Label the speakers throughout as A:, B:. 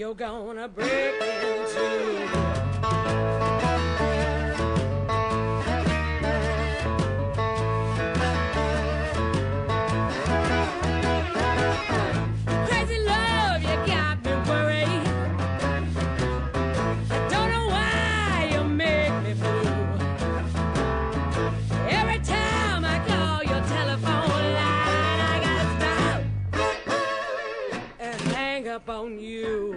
A: you're gonna break into. Up on you.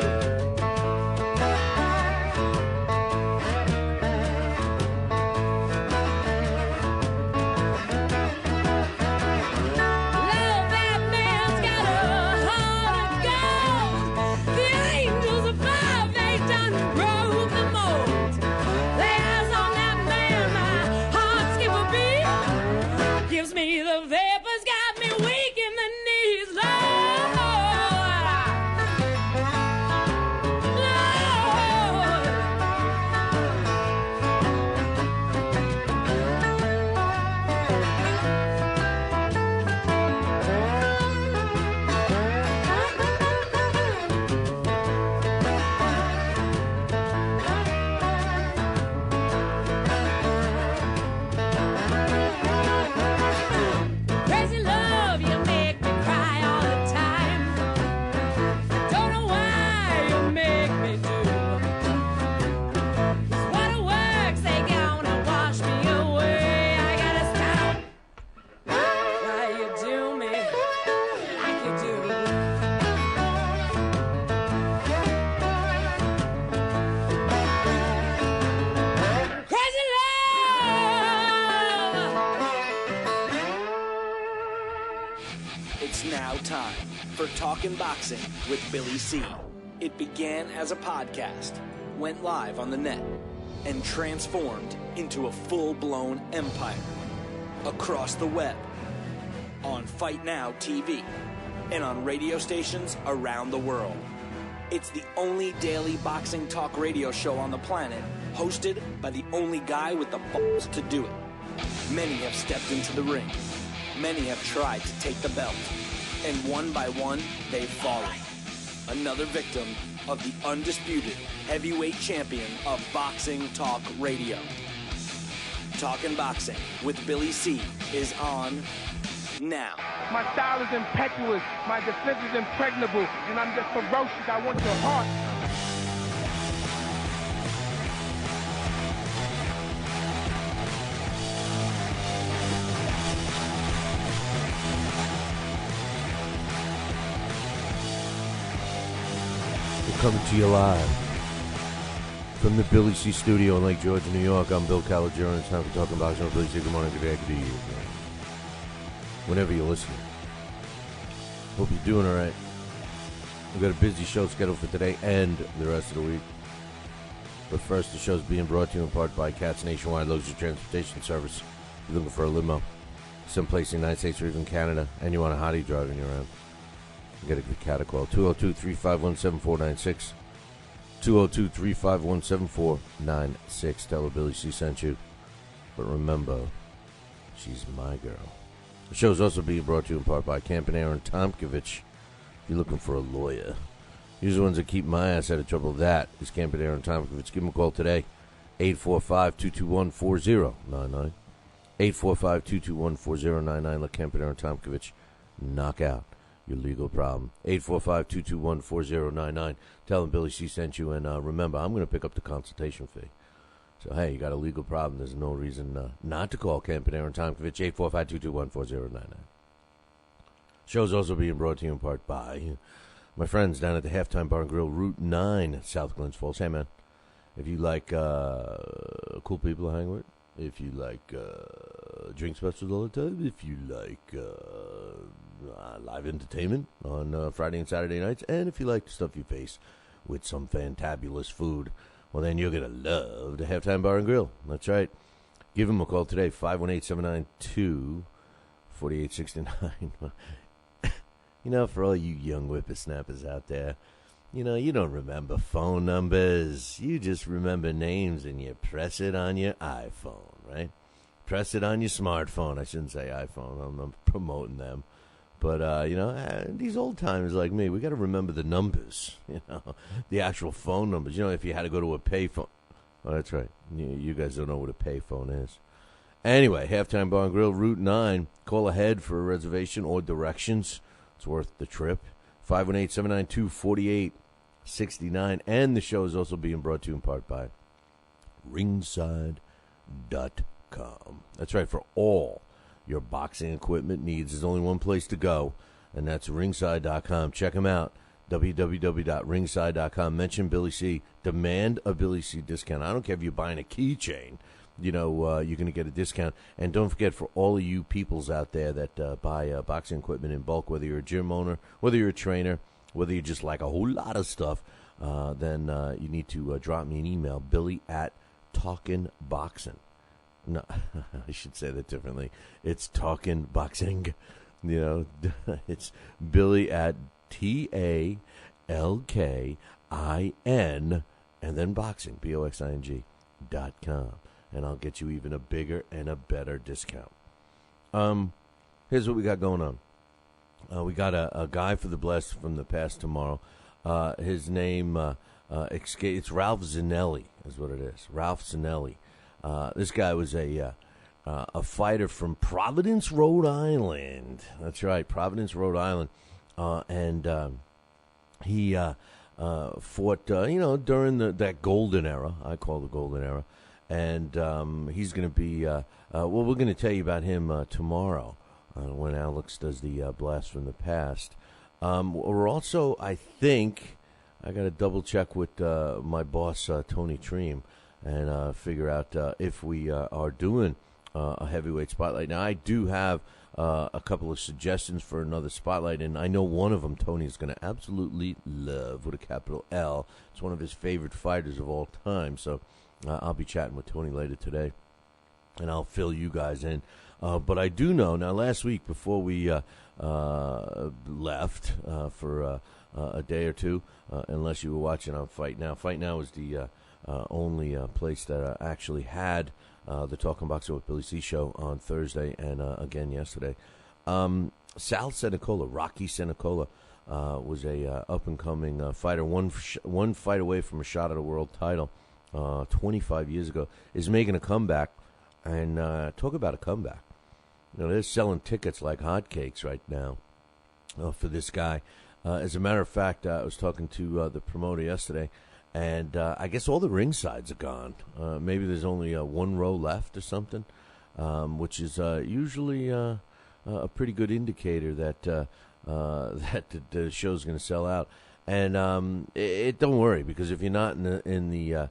B: Talkin' Boxing with Billy C. It began as a podcast, went live on the net, and transformed into a full-blown empire. Across the web, on Fight Now TV, and on radio stations around the world. It's the only daily boxing talk radio show on the planet, hosted by the only guy with the balls to do it. Many have stepped into the ring. Many have tried to take the belt. And one by one, they've fallen. Another victim of the undisputed heavyweight champion of boxing talk radio. Talkin' Boxing with Billy C. is on now.
C: My style is impetuous, my defense is impregnable, and I'm just ferocious. I want your heart.
D: Coming to you live from the Billy C studio in Lake George, New York. I'm Bill Calogero, and it's time for Talking Boxing with Billy C. Good morning, good day, good evening. Whenever you're listening. Hope you're doing all right. We've got a busy show scheduled for today and the rest of the week. But first, the show's being brought to you in part by Cat's Nationwide Luxury Transportation Service. If you're looking for a limo, someplace in the United States or even Canada, and you want a hottie driving you around, get a good cat a call. 202-351-7496. 202-351-7496. Tell her Billy C sent you. But remember, she's my girl. The show's also being brought to you in part by Camp and Aaron Tomkovich. If you're looking for a lawyer, here's the ones that keep my ass out of trouble. That is Camp and Aaron Tomkovich. Give them a call today. 845-221-4099. 845-221-4099. Let Camp and Aaron Tomkovich knock out your legal problem. 845-221-4099. Tell them Billy C sent you, and remember, I'm going to pick up the consultation fee. So, hey, you got a legal problem. There's no reason not to call Camp and Aaron Tomkovich. 845-221-4099. Show's also being brought to you in part by my friends down at the Halftime Bar and Grill, Route 9, South Glens Falls. Hey, man, if you like cool people to hang with, if you like drink specials all the time, if you like live entertainment on Friday and Saturday nights, and if you like the stuff you face with some fantabulous food, well, then you're going to love the Halftime Bar and Grill. That's right. Give them a call today, 518-792-4869. You know, for all you young whippersnappers out there, you know, you don't remember phone numbers. You just remember names, and you press it on your iPhone, right? Press it on your smartphone. I shouldn't say iPhone. I'm promoting them. But, these old timers like me, we got to remember the numbers, the actual phone numbers. If you had to go to a payphone. Oh, that's right. You guys don't know what a payphone is. Anyway, Halftime Bar and Grill, Route 9. Call ahead for a reservation or directions. It's worth the trip. 518-792-4869. And the show is also being brought to you in part by ringside.com. That's right, for all your boxing equipment needs. There's only one place to go, and that's ringside.com. Check them out, www.ringside.com. Mention Billy C. Demand a Billy C. discount. I don't care if you're buying a keychain. You're going to get a discount. And don't forget, for all of you peoples out there that buy boxing equipment in bulk, whether you're a gym owner, whether you're a trainer, whether you just like a whole lot of stuff, then you need to drop me an email, Billy@TalkinBoxing. No, I should say that differently. It's Talkin' Boxing. It's Billy at TALKIN and then boxing, BOXING.com. And I'll get you even a bigger and a better discount. Here's what we got going on. We got a guy for the Blast from the Past tomorrow. His name, it's Ralph Zanelli is what it is. Ralph Zanelli. This guy was a fighter from Providence, Rhode Island. That's right, Providence, Rhode Island. And he fought, during that golden era. I call the golden era. And he's going to be, we're going to tell you about him tomorrow when Alex does the Blast from the Past. We're also, I think, I got to double check with my boss, Tony Treem, and figure out if we are doing a heavyweight spotlight. Now, I do have a couple of suggestions for another spotlight, and I know one of them Tony's going to absolutely love, with a capital L. It's one of his favorite fighters of all time, so I'll be chatting with Tony later today, and I'll fill you guys in. But I do know, now last week before we left for a day or two, unless you were watching on Fight Now. Fight Now is the only place that actually had the Talking Boxing with Billy C show on Thursday and again yesterday. Sal Senecola, Rocky Senecola, was a up-and-coming fighter, one fight away from a shot at a world title 25 years ago, is making a comeback. And talk about a comeback. They're selling tickets like hotcakes right now for this guy. As a matter of fact, I was talking to the promoter yesterday, and I guess all the ringsides are gone. Maybe there's only one row left or something, which is usually a pretty good indicator that that the show's going to sell out. And don't worry, because if you're not in the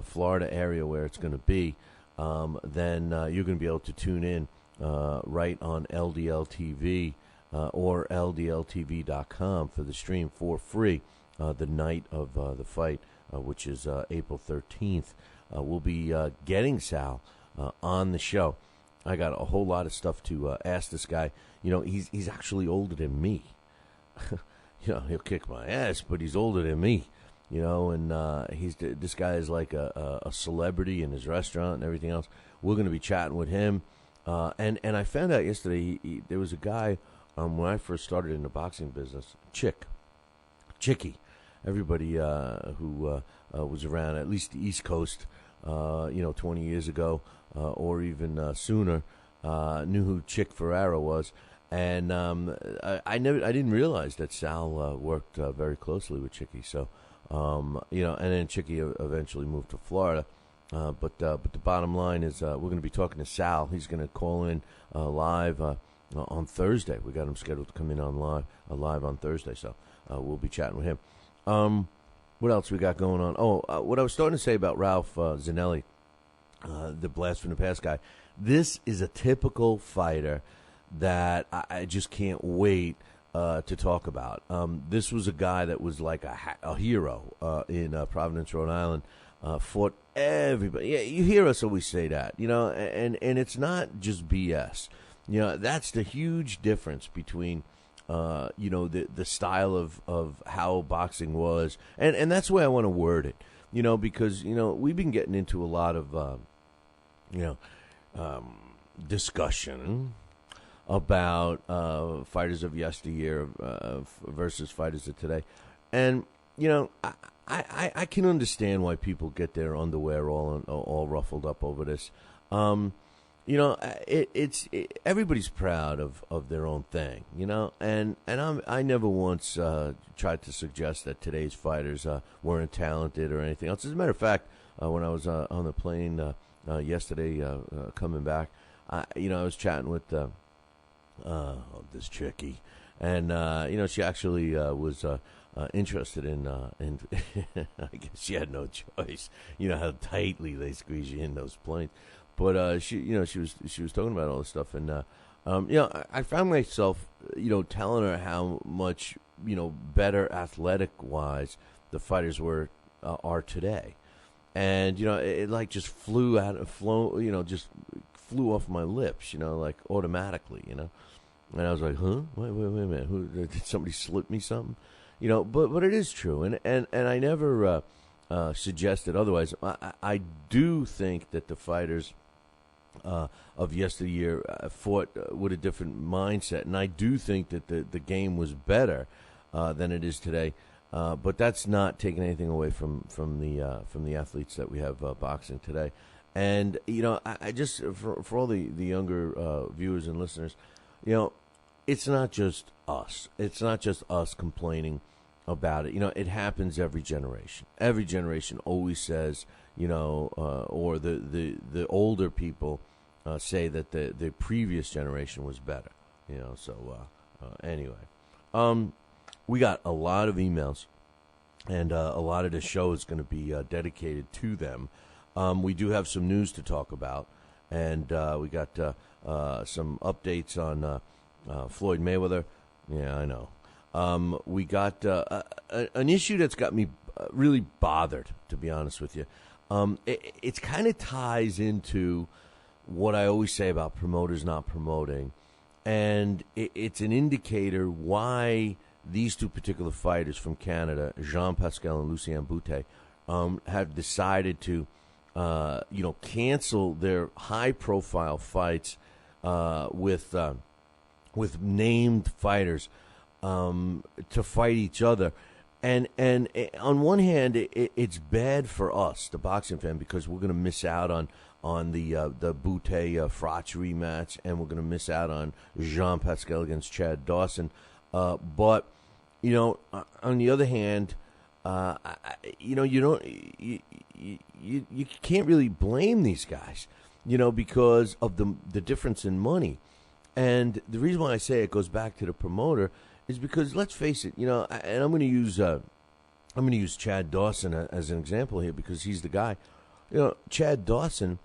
D: Florida area where it's going to be, then you're going to be able to tune in right on LDL TV or LDLTV.com for the stream for free the night of the fight, which is April 13th. We'll be getting Sal on the show. I got a whole lot of stuff to ask this guy. He's actually older than me. He'll kick my ass, but he's older than me. And this guy is like a celebrity in his restaurant and everything else. We're going to be chatting with him. And I found out yesterday there was a guy when I first started in the boxing business, Chicky. Everybody who was around, at least the East Coast, 20 years ago or even sooner, knew who Chick Ferrara was. And I didn't realize that Sal worked very closely with Chicky. So. And then Chicky eventually moved to Florida. But the bottom line is we're going to be talking to Sal. He's going to call in live on Thursday. We got him scheduled to come in on live on Thursday. So we'll be chatting with him. What else we got going on? What I was starting to say about Ralph Zanelli, the Blast from the Past guy. This is a typical fighter that I just can't wait to talk about. This was a guy that was like a hero in Providence, Rhode Island. Fought everybody. Yeah, you hear us always say that, and it's not just BS. That's the huge difference between, the style of how boxing was, and that's the way I want to word it. Because we've been getting into a lot of, discussion about fighters of yesteryear versus fighters of today. And, you know, I can understand why people get their underwear all ruffled up over this. You know, everybody's proud of their own thing, you know, and I never once tried to suggest that today's fighters weren't talented or anything else. As a matter of fact, when I was on the plane yesterday coming back, I was chatting with this chickie, and you know, she actually was interested in I guess she had no choice. You know how tightly they squeeze you in those planes. But she was talking about all this stuff, and you know, I found myself, you know, telling her how much, you know, better athletic wise the fighters are today, and you know, it like just flew just flew off my lips, you know, like automatically, you know, and I was like, huh, wait a minute, who did somebody slip me something, you know? But it is true, and I never suggested otherwise. I do think that the fighters of yesteryear fought with a different mindset, and I do think that the game was better than it is today. But that's not taking anything away from the athletes that we have boxing today. And you know, I just for all the younger viewers and listeners, you know, it's not just us. It's not just us complaining about it. You know, it happens every generation. Every generation always says, you know, or the older people say that the previous generation was better. You know, so anyway, we got a lot of emails, and a lot of the show is going to be dedicated to them. We do have some news to talk about, and we got some updates on Floyd Mayweather. Yeah, I know. We got an issue that's got me really bothered, to be honest with you. It kind of ties into what I always say about promoters not promoting, and it's an indicator why these two particular fighters from Canada, Jean Pascal and Lucien Boutte, have decided to, you know, cancel their high-profile fights with named fighters to fight each other. And on one hand, it's bad for us, the boxing fan, because we're going to miss out on the Boutte Frotch rematch, and we're going to miss out on Jean Pascal against Chad Dawson. But you know, on the other hand, you know, you can't really blame these guys, you know, because of the difference in money. And the reason why I say it goes back to the promoter is because, let's face it, you know, and I'm going to use Chad Dawson as an example here because he's the guy. You know, Chad Dawson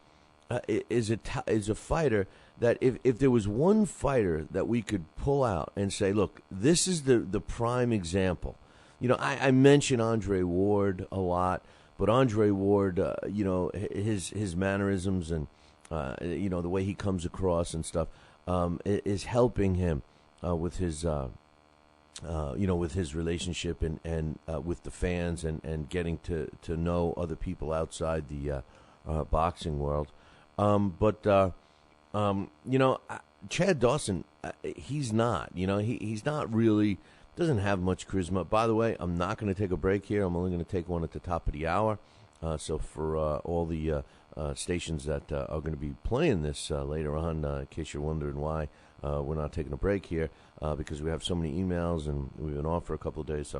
D: is a fighter that if there was one fighter that we could pull out and say, look, this is the prime example. You know, I mention Andre Ward a lot, but Andre Ward, you know, his mannerisms and you know, the way he comes across and stuff is helping him with his you know, with his relationship and with the fans and getting to know other people outside the boxing world. But you know, Chad Dawson, he's not. You know, he's not really, doesn't have much charisma. By the way, I'm not going to take a break here. I'm only going to take one at the top of the hour. So for all the stations that are going to be playing this later on, in case you're wondering why we're not taking a break here, because we have so many emails and we've been off for a couple of days.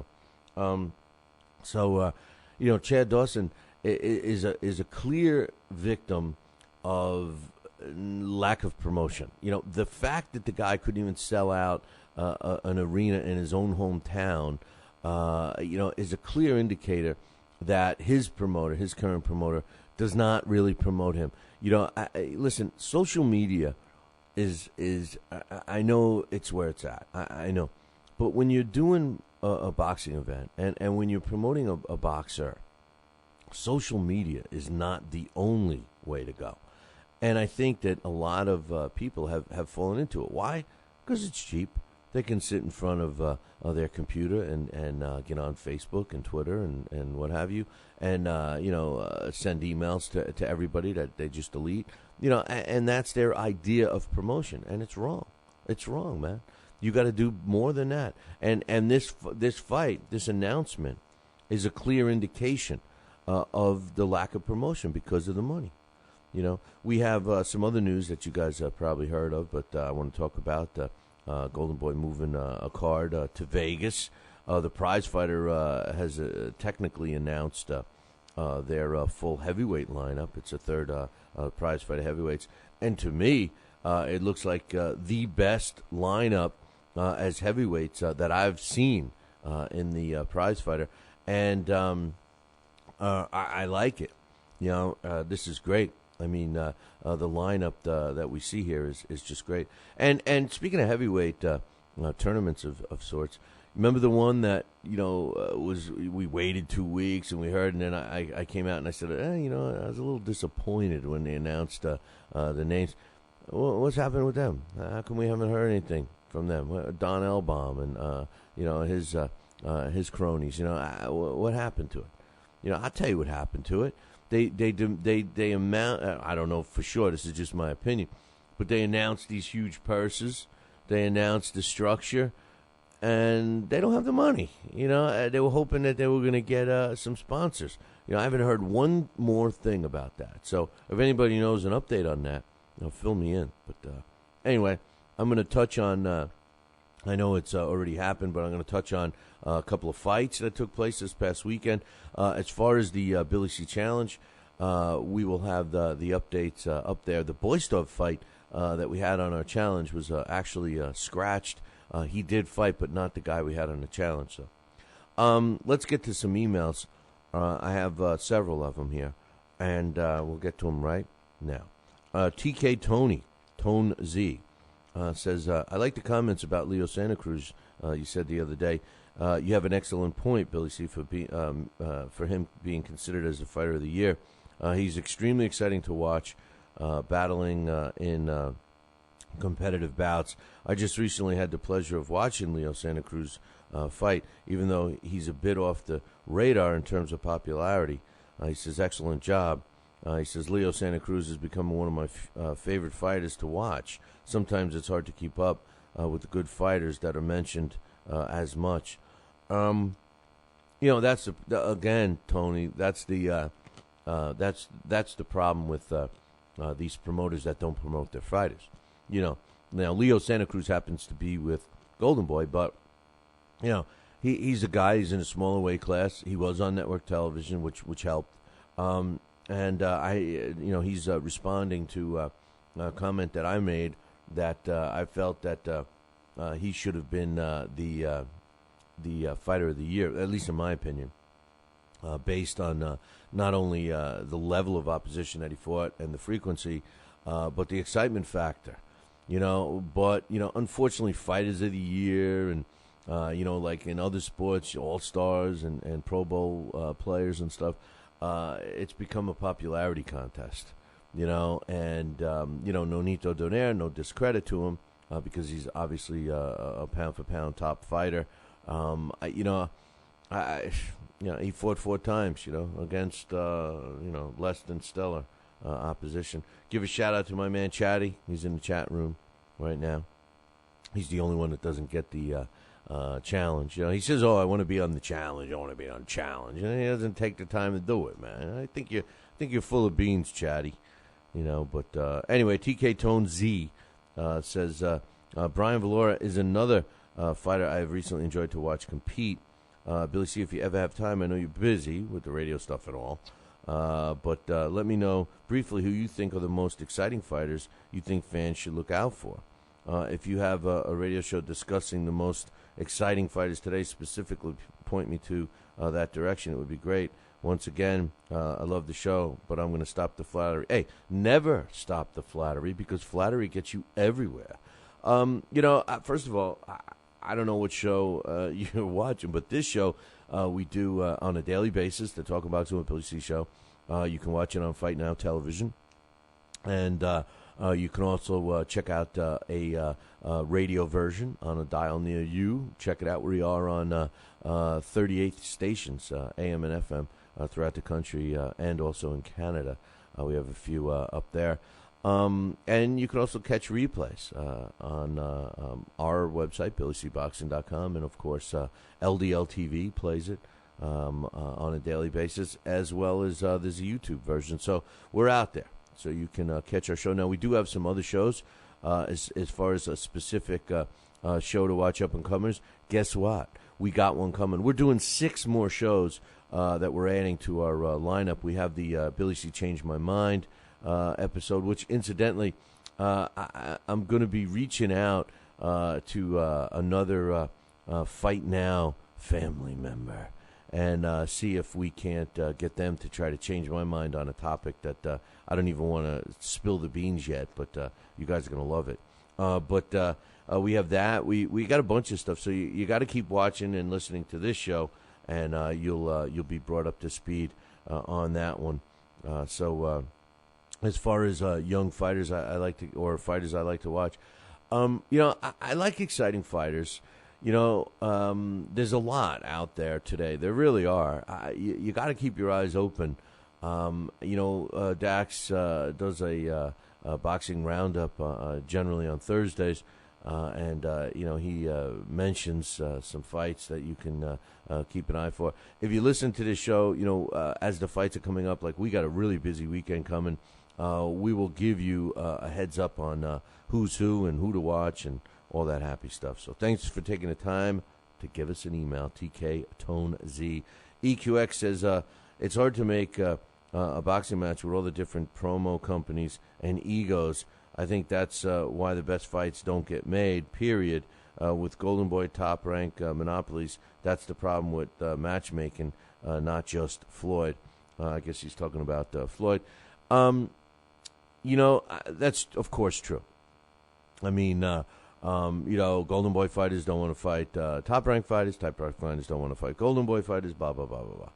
D: So, you know, Chad Dawson is a clear victim of lack of promotion. You know, the fact that the guy couldn't even sell out an arena in his own hometown, you know, is a clear indicator that his current promoter, does not really promote him. You know, listen, social media is I know it's where it's at. I know. But when you're doing a boxing event and when you're promoting a boxer, social media is not the only way to go. And I think that a lot of people have fallen into it. Why? Because it's cheap. They can sit in front of their computer and get on Facebook and Twitter and what have you, and you know, send emails to everybody that they just delete. You know, and that's their idea of promotion, and it's wrong. It's wrong, man. You got to do more than that. And this fight, this announcement, is a clear indication of the lack of promotion because of the money. You know, we have some other news that you guys have probably heard of, but I want to talk about Golden Boy moving a card to Vegas. The prize fighter has technically announced their full heavyweight lineup. It's a third prize fighter heavyweights. And to me, it looks like the best lineup as heavyweights that I've seen in the prize fighter. And I like it. You know, this is great. I mean, the lineup that we see here is just great. And speaking of heavyweight tournaments of sorts, remember the one that, you know, we waited 2 weeks and we heard, and then I came out and I said, you know, I was a little disappointed when they announced the names. What's happened with them? How come we haven't heard anything from them? Don Elbaum and, you know, his cronies. You know, what happened to it? You know, I'll tell you what happened to it. They amount. I don't know for sure. This is just my opinion, but they announced these huge purses. They announced the structure, and they don't have the money. You know, they were hoping that they were going to get some sponsors. You know, I haven't heard one more thing about that. So if anybody knows an update on that, you know, fill me in. But anyway, I'm going to touch on. I know it's already happened, but I'm going to touch on a couple of fights that took place this past weekend. As far as the Billy C. Challenge, we will have the updates up there. The Boystov fight that we had on our challenge was actually scratched. He did fight, but not the guy we had on the challenge. So let's get to some emails. I have several of them here, and we'll get to them right now. TK Tone Z. Says, I like the comments about Leo Santa Cruz. You said the other day. You have an excellent point, Billy C., for him being considered as the fighter of the year. He's extremely exciting to watch, battling in competitive bouts. I just recently had the pleasure of watching Leo Santa Cruz fight, even though he's a bit off the radar in terms of popularity. He says, excellent job. He says, Leo Santa Cruz has become one of my favorite fighters to watch. Sometimes it's hard to keep up with the good fighters that are mentioned as much. You know, that's again, Tony. That's the problem with these promoters that don't promote their fighters. You know, now Leo Santa Cruz happens to be with Golden Boy, but you know, he's a guy. He's in a smaller weight class. He was on network television, which helped. And he's responding to a comment that I made that I felt that he should have been the fighter of the year, at least in my opinion, based on not only the level of opposition that he fought and the frequency, but the excitement factor. You know, but you know, unfortunately, fighters of the year and you know, like in other sports, All Stars and Pro Bowl players and stuff. It's become a popularity contest, you know, and, you know, no Nito Donaire, no discredit to him, because he's obviously a pound-for-pound top fighter. He fought 4 times, you know, against, less than stellar opposition. Give a shout-out to my man Chatty. He's in the chat room right now. He's the only one that doesn't get the challenge. You know, he says, "Oh, I want to be on the challenge. I want to be on challenge." And he doesn't take the time to do it, man. I think you're full of beans, Chatty. You know, but anyway, TK Tone Z says Brian Valora is another fighter I have recently enjoyed to watch compete. Billy C., if you ever have time, I know you're busy with the radio stuff and all, but let me know briefly who you think are the most exciting fighters you think fans should look out for. If you have a radio show discussing the most exciting fighters today, specifically point me to that direction. It would be great. Once again, I love the show, but I'm going to stop the flattery. Hey, never stop the flattery, because flattery gets you everywhere. You know, first of all, I don't know what show you're watching, but this show we do on a daily basis, the Talking Boxing with Billy C. show. You can watch it on Fight Now television. And you can also check out a radio version on a dial near you. Check it out. We are on 38 stations, AM and FM, throughout the country and also in Canada. We have a few up there. And you can also catch replays on our website, BillyCBoxing.com, and of course LDL TV plays it on a daily basis, as well as there's a YouTube version. So we're out there, so you can catch our show. Now, we do have some other shows as far as a specific show to watch up-and-comers. Guess what? We got one coming. We're doing 6 more shows that we're adding to our lineup. We have the Billy C. Changed My Mind episode, which, incidentally, I'm going to be reaching out to another Fight Now family member and see if we can't get them to try to change my mind on a topic that I don't even want to spill the beans yet, but you guys are going to love it. But we have that. We got a bunch of stuff, so you got to keep watching and listening to this show, and you'll be brought up to speed on that one. So as far as young fighters, fighters I like to watch, I like exciting fighters. There's a lot out there today. There really are. You got to keep your eyes open. Dax does a boxing roundup generally on Thursdays, and he mentions some fights that you can keep an eye for. If you listen to this show, as the fights are coming up, like we got a really busy weekend coming, we will give you a heads up on who's who and who to watch and all that happy stuff. So thanks for taking the time to give us an email, TK EQX says, it's hard to make a boxing match with all the different promo companies and egos. I think that's why the best fights don't get made, period. With Golden Boy Top Rank monopolies, that's the problem with matchmaking, not just Floyd. I guess he's talking about Floyd. That's, of course, true. I mean, Golden Boy fighters don't want to fight Top Rank fighters. Top Rank fighters don't want to fight Golden Boy fighters, blah, blah, blah, blah,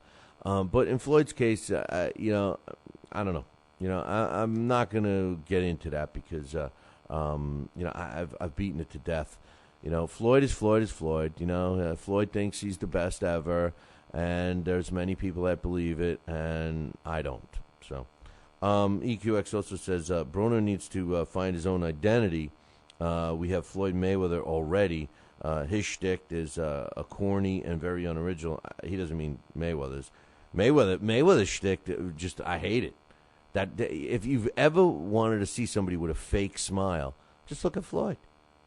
D: blah. But in Floyd's case, I don't know. I'm not going to get into that because, I've beaten it to death. Floyd is Floyd is Floyd. Floyd thinks he's the best ever, and there's many people that believe it, and I don't. So, EQX also says Broner needs to find his own identity. We have Floyd Mayweather already. His shtick is a corny and very unoriginal. He doesn't mean Mayweather's. Mayweather's shtick, I hate it. That if you've ever wanted to see somebody with a fake smile, just look at Floyd.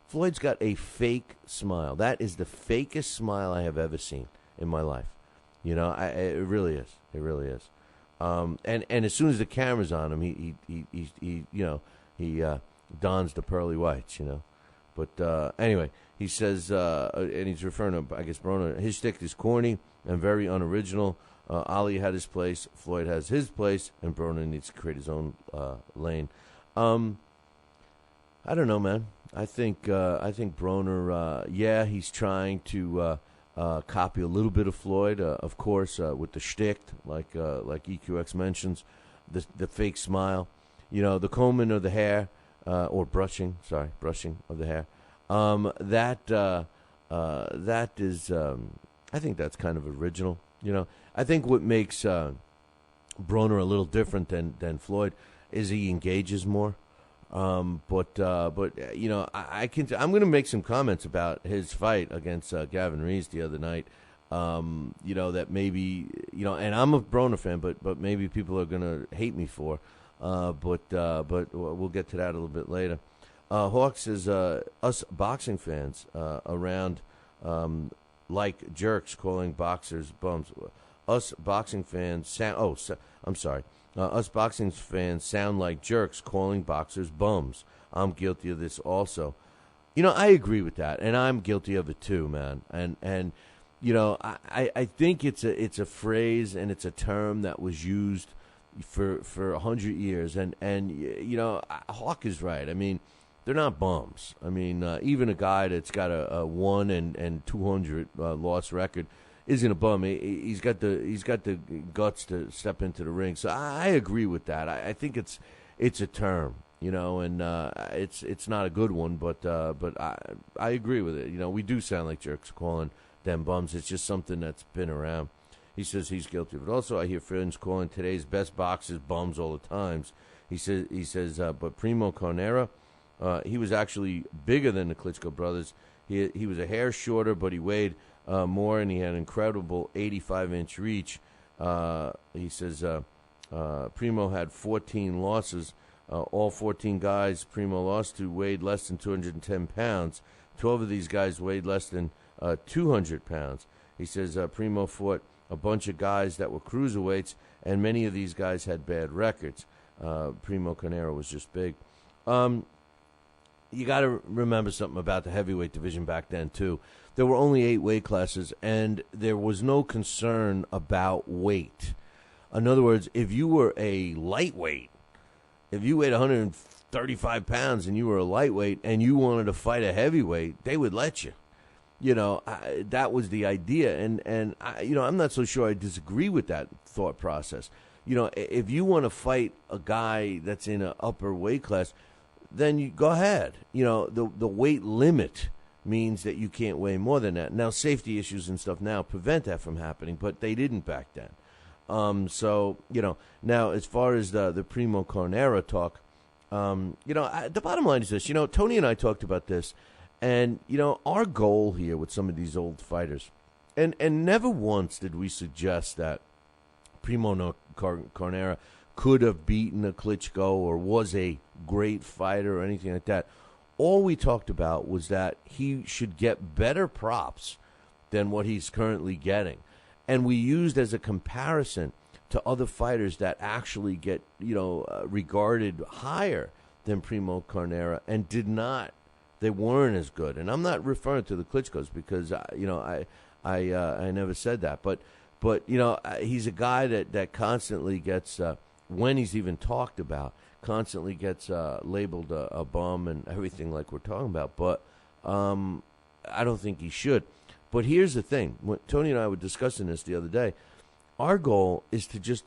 D: Floyd's got a fake smile. That is the fakest smile I have ever seen in my life. It really is. It really is. And as soon as the camera's on him, he dons the pearly whites. But anyway, he says, and he's referring to, I guess, Broner. His shtick is corny and very unoriginal. Ali had his place, Floyd has his place, and Broner needs to create his own lane. I don't know, man. I think Broner, he's trying to copy a little bit of Floyd, of course, with the shtick, like EQX mentions, the fake smile, the combing of the hair, or brushing of the hair. That is, I think that's kind of original. I think what makes Broner a little different than Floyd is he engages more. But I'm going to make some comments about his fight against Gavin Rees the other night. That maybe and I'm a Broner fan, but maybe people are going to hate me for. But we'll get to that a little bit later. Hawk says us boxing fans around like jerks calling boxers bums. Us boxing fans sound. I'm sorry. Us boxing fans sound like jerks calling boxers bums. I'm guilty of this also. I agree with that, and I'm guilty of it too, man. And I think it's a phrase and it's a term that was used for 100 years, and Hawk is right. I mean, they're not bums. I mean, even a guy that's got a 1 and 200 loss record isn't a bum. He's got the guts to step into the ring. So I agree with that. I think it's a term, and it's not a good one, but I agree with it. We do sound like jerks calling them bums. It's just something that's been around. He says he's guilty of it. Also, I hear friends calling today's best boxers bums all the times. He says, but Primo Carnera, he was actually bigger than the Klitschko brothers. He was a hair shorter, but he weighed more, and he had an incredible 85-inch reach. He says Primo had 14 losses. All 14 guys Primo lost to weighed less than 210 pounds. 12 of these guys weighed less than 200 pounds. He says Primo fought a bunch of guys that were cruiserweights, and many of these guys had bad records. Primo Carnera was just big. You got to remember something about the heavyweight division back then, too. There were only 8 weight classes, and there was no concern about weight. In other words, if you were a lightweight, if you weighed 135 pounds and you were a lightweight and you wanted to fight a heavyweight, they would let you. That was the idea. And I'm not so sure I disagree with that thought process. If you want to fight a guy that's in an upper weight class, then you go ahead. The weight limit means that you can't weigh more than that. Now, safety issues and stuff now prevent that from happening, but they didn't back then. Now as far as the Primo Carnera talk, the bottom line is this. Tony and I talked about this, and, our goal here with some of these old fighters, and never once did we suggest that Primo Carnera could have beaten a Klitschko or was a great fighter or anything like that. All we talked about was that he should get better props than what he's currently getting. And we used as a comparison to other fighters that actually get, regarded higher than Primo Carnera and did not. They weren't as good. And I'm not referring to the Klitschkos because, I never said that. But he's a guy that constantly gets, when he's even talked about, constantly gets labeled a bum and everything like we're talking about. But I don't think he should. But here's the thing. When Tony and I were discussing this the other day, our goal is to just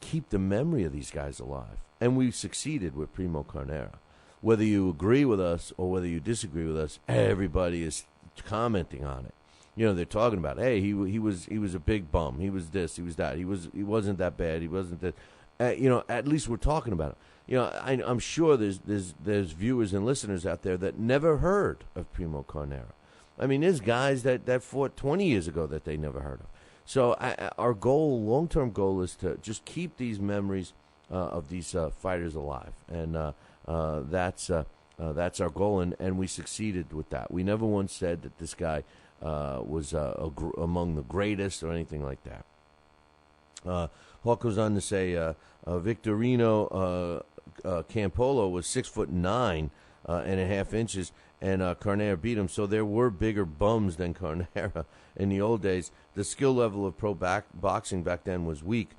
D: keep the memory of these guys alive. And we succeeded with Primo Carnera. Whether you agree with us or whether you disagree with us, everybody is commenting on it. They're talking about, hey, he was a big bum. He was this, he was that. He wasn't that bad. He wasn't that. At least we're talking about it. I'm sure there's viewers and listeners out there that never heard of Primo Carnera. I mean, there's guys that fought 20 years ago that they never heard of. So our goal, long-term goal, is to just keep these memories of these fighters alive, and that's our goal, and we succeeded with that. We never once said that this guy was among the greatest or anything like that. Hawk goes on to say Victorino Campolo was 6'9" and a half inches, and Carnera beat him. So there were bigger bums than Carnera in the old days. The skill level of pro boxing back then was weak.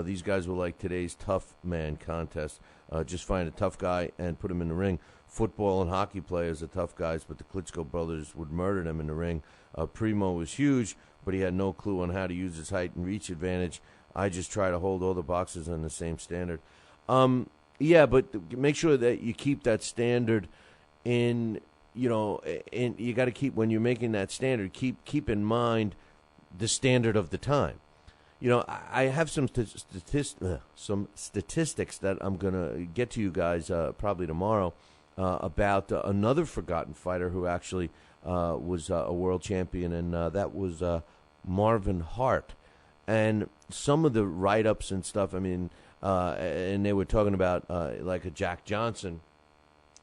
D: These guys were like today's tough man contest. Just find a tough guy and put him in the ring. Football and hockey players are tough guys, but the Klitschko brothers would murder them in the ring. Primo was huge, but he had no clue on how to use his height and reach advantage. I just try to hold all the boxers on the same standard. Yeah, but make sure that you keep that standard in, and you got to keep, when you're making that standard, keep in mind the standard of the time. I have some statistics that I'm going to get to you guys probably tomorrow about another forgotten fighter who actually was a world champion, and that was Marvin Hart. And some of the write-ups and stuff, I mean, and they were talking about like a Jack Johnson.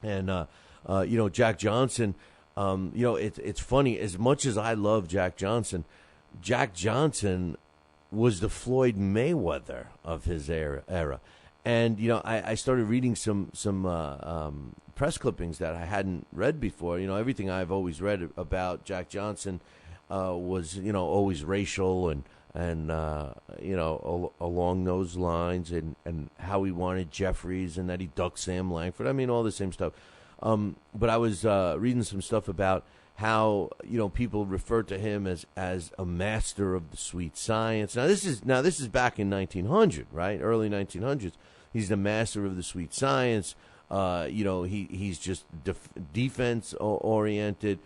D: And, Jack Johnson, it's funny. As much as I love Jack Johnson was the Floyd Mayweather of his era. And, I started reading some press clippings that I hadn't read before. Everything I've always read about Jack Johnson was, always racial and along those lines, and how he wanted Jeffries and that he ducked Sam Langford. I mean, all the same stuff. But I was reading some stuff about how people refer to him as a master of the sweet science. Now this is back in 1900, right? Early 1900s. He's the master of the sweet science. He's just defense oriented.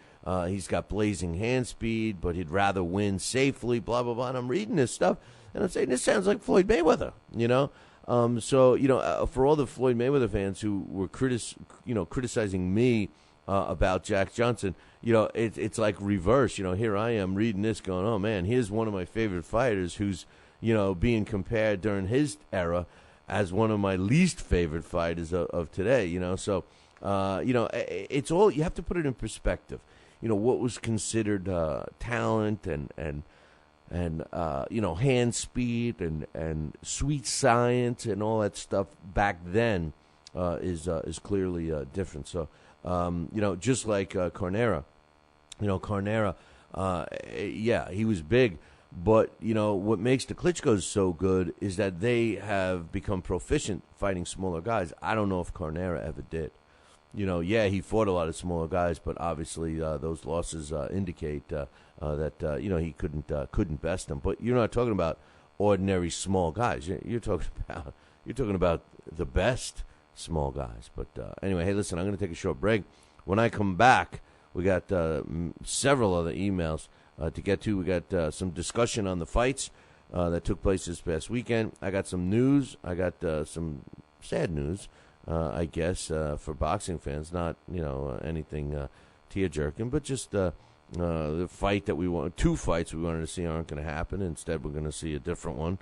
D: He's got blazing hand speed, but he'd rather win safely. Blah blah blah. And I'm reading this stuff, and I'm saying this sounds like Floyd Mayweather. So for all the Floyd Mayweather fans who were criticizing me about Jack Johnson, it's like reverse. Here I am reading this, going, "Oh man, here's one of my favorite fighters who's being compared during his era as one of my least favorite fighters of today." So it's all, you have to put it in perspective. What was considered talent and hand speed and sweet science and all that stuff back then is clearly different. So just like Carnera, he was big, but what makes the Klitschko's so good is that they have become proficient fighting smaller guys. I don't know if Carnera ever did. He fought a lot of smaller guys, but obviously those losses indicate that he couldn't best them. But you're not talking about ordinary small guys. You're talking about the best small guys. But anyway, hey, listen, I'm going to take a short break. When I come back, we got several other emails to get to. We got some discussion on the fights that took place this past weekend. I got some news. I got some sad news. I guess, for boxing fans, not, anything tear-jerking, but just the fight that we want, two fights we wanted to see aren't going to happen. Instead, we're going to see a different one.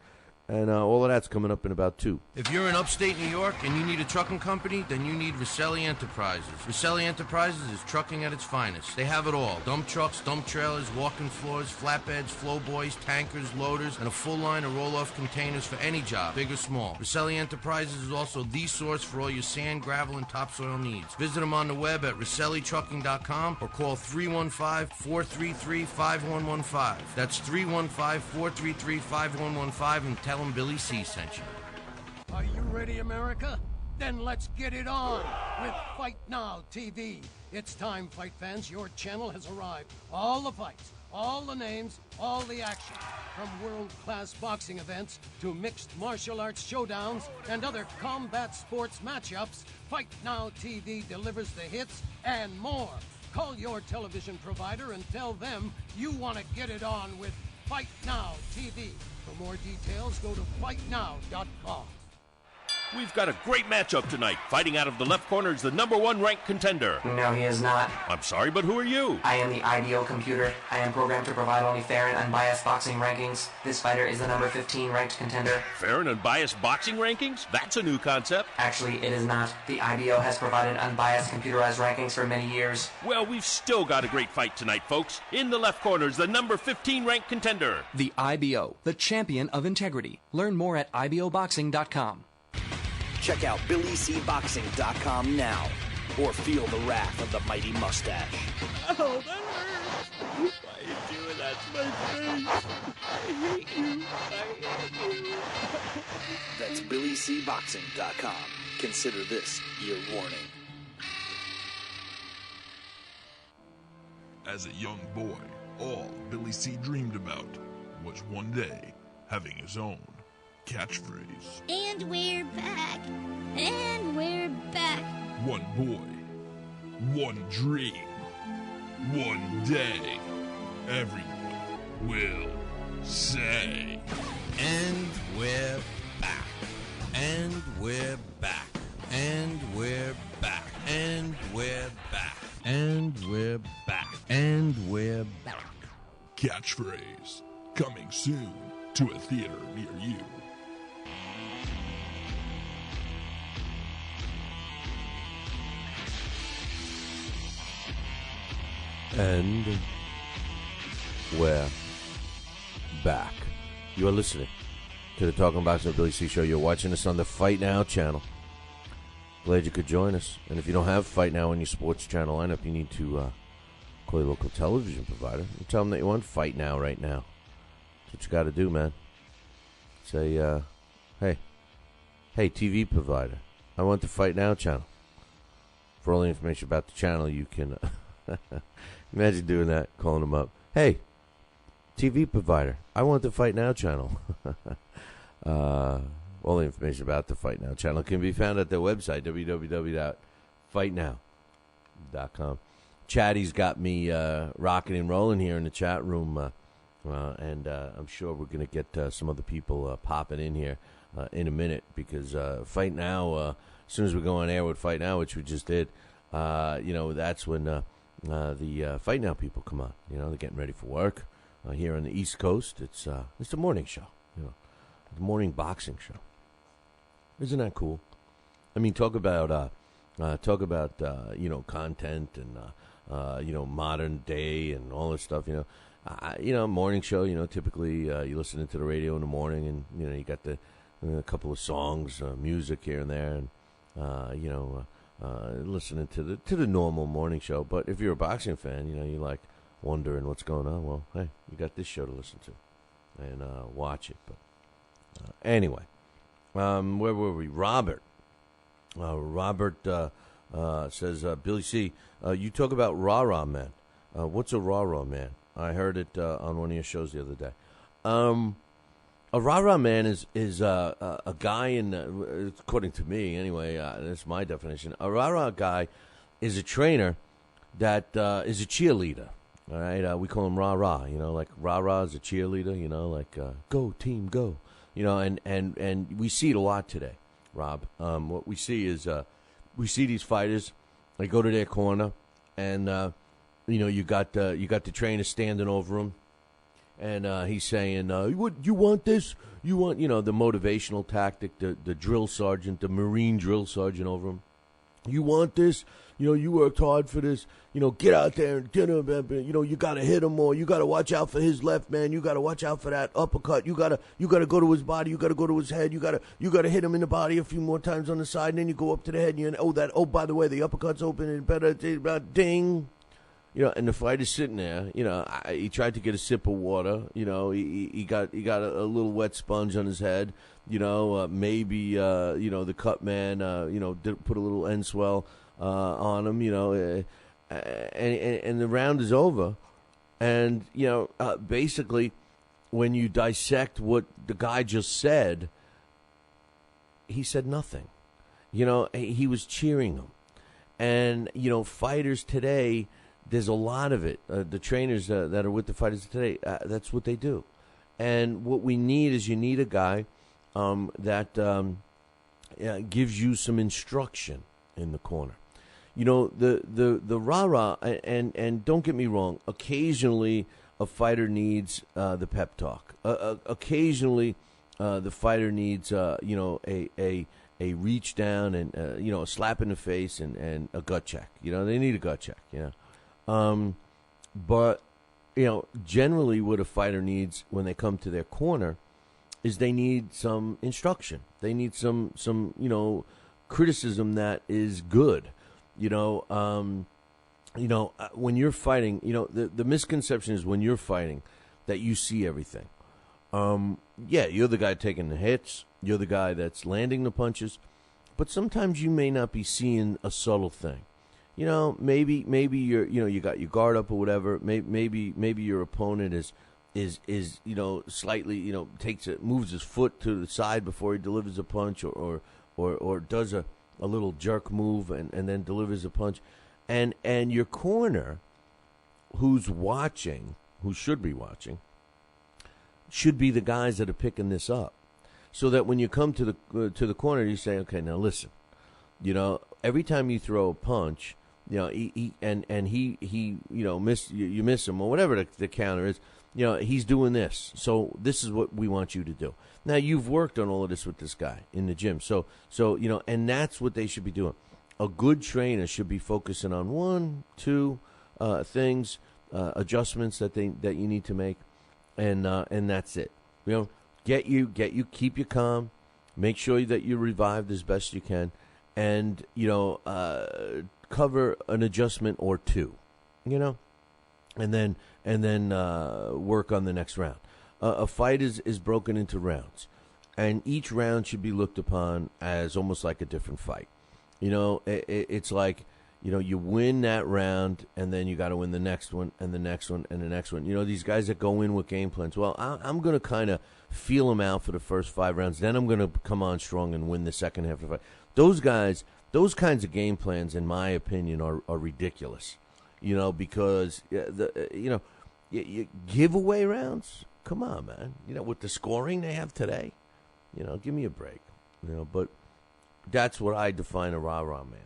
D: And all of that's coming up in about 2.
E: If you're in upstate New York and you need a trucking company, then you need Roselli Enterprises. Roselli Enterprises is trucking at its finest. They have it all. Dump trucks, dump trailers, walk-in floors, flatbeds, flowboys, tankers, loaders, and a full line of roll-off containers for any job, big or small. Roselli Enterprises is also the source for all your sand, gravel, and topsoil needs. Visit them on the web at RoselliTrucking.com or call 315-433-5115. That's 315-433-5115 and tell them Billy C sent you.
F: Are you ready, America? Then let's get it on with Fight Now TV. It's time, fight fans. Your channel has arrived. All the fights, all the names, all the action. From world-class boxing events to mixed martial arts showdowns and other combat sports matchups, Fight Now TV delivers the hits and more. Call your television provider and tell them you want to get it on with Fight Now TV. For more details, go to fightnow.com.
G: We've got a great matchup tonight. Fighting out of the left corner is the #1 ranked contender.
H: No, he is not.
G: I'm sorry, but who are you?
H: I am the ideal computer. I am programmed to provide only fair and unbiased boxing rankings. This fighter is the number 15 ranked contender.
G: Fair and unbiased boxing rankings? That's a new concept.
H: Actually, it is not. The IBO has provided unbiased computerized rankings for many years.
G: Well, we've still got a great fight tonight, folks. In the left corner is the number 15 ranked contender.
I: The IBO, the champion of integrity. Learn more at iboboxing.com.
B: Check out BillyCBoxing.com now, or feel the wrath of the mighty mustache.
A: Oh, that hurts. Why are you doing that to my face? I hate you.
B: That's BillyCBoxing.com. Consider this your warning.
J: As a young boy, all Billy C dreamed about was one day having his own catchphrase.
K: And we're back. And we're back.
J: One boy, one dream, one day, everyone will say.
E: And we're back. And we're back. And we're back. And we're back. And we're back. And we're back.
J: Catchphrase coming soon to a theater near you.
D: And we're back. You are listening to the Talking Boxing with Billy C show. You're watching us on the Fight Now channel. Glad you could join us. And if you don't have Fight Now on your sports channel lineup, you need to call your local television provider and tell them that you want Fight Now right now. That's what you got to do, man. Say, hey, TV provider, I want the Fight Now channel. For all the information about the channel, you can... Imagine doing that, calling them up. Hey, TV provider, I want the Fight Now channel. All the information about the Fight Now channel can be found at their website, www.fightnow.com. Chatty's got me rocking and rolling here in the chat room. And I'm sure we're going to get some other people popping in here in a minute because Fight Now, as soon as we go on air with Fight Now, which we just did, that's when the Fight Now people come on. They're getting ready for work here on the East Coast. It's the morning show, the morning boxing show. Isn't that cool? I mean, talk about content and modern day and all this stuff. Morning show. Typically you listen to the radio in the morning, and you got the a couple of songs, music here and there, and listening to the normal morning show. But if you're a boxing fan, you like wondering what's going on. Well, hey, you got this show to listen to and watch it. But anyway, where were we? Robert says, Billy C., you talk about rah-rah man. What's a rah-rah man? I heard it on one of your shows the other day. A rah-rah man is a guy according to me anyway, that's my definition. A rah-rah guy is a trainer that is a cheerleader. All right, we call him rah-rah. Like rah-rah is a cheerleader. Like go team, go. And we see it a lot today, Rob. What we see is we see these fighters. They go to their corner, and you got the trainer standing over him, and he's saying, "What you want this? You want the motivational tactic, the drill sergeant, the Marine drill sergeant over him. You want this? You worked hard for this. Get out there and get him. You got to hit him more. You got to watch out for his left, man. You got to watch out for that uppercut. You got to go to his body. You got to go to his head. You got to hit him in the body a few more times on the side, and then you go up to the head. And by the way, the uppercut's open and better. Ding. And the fighter's sitting there. He tried to get a sip of water. He got a little wet sponge on his head. Maybe the cut man did put a little end swell on him. And the round is over. And basically, when you dissect what the guy just said, he said nothing. He was cheering him. And fighters today, there's a lot of it. The trainers that are with the fighters today, that's what they do. And what we need is a guy that gives you some instruction in the corner. The rah-rah, and don't get me wrong, occasionally a fighter needs the pep talk. Occasionally the fighter needs, a reach down and, a slap in the face and a gut check. They need a gut check, But, generally what a fighter needs when they come to their corner is they need some instruction. They need some criticism that is good. When you're fighting, the misconception is when you're fighting that you see everything. You're the guy taking the hits. You're the guy that's landing the punches. But sometimes you may not be seeing a subtle thing. Maybe you're, you got your guard up or whatever. Maybe your opponent is slightly, moves his foot to the side before he delivers a punch or does a little jerk move and then delivers a punch. And your corner, who's watching, who should be watching, should be the guys that are picking this up. So that when you come to the corner, you say, okay, now listen, every time you throw a punch, he miss him or whatever the counter is, he's doing this. So this is what we want you to do. Now you've worked on all of this with this guy in the gym. So and that's what they should be doing. A good trainer should be focusing on 1, 2 things, adjustments that you need to make, and that's it. Keep you calm, make sure that you revived as best you can, and cover an adjustment or two, and then work on the next round. A fight is broken into rounds, and each round should be looked upon as almost like a different fight. It's like you win that round, and then you got to win the next one, and the next one, and the next one. These guys that go in with game plans. Well, I'm going to kind of feel them out for the first 5 rounds. Then I'm going to come on strong and win the second half of the fight. Those guys, those kinds of game plans, in my opinion, are ridiculous. Because you giveaway rounds. Come on, man. With the scoring they have today, give me a break. But that's what I define a rah-rah man.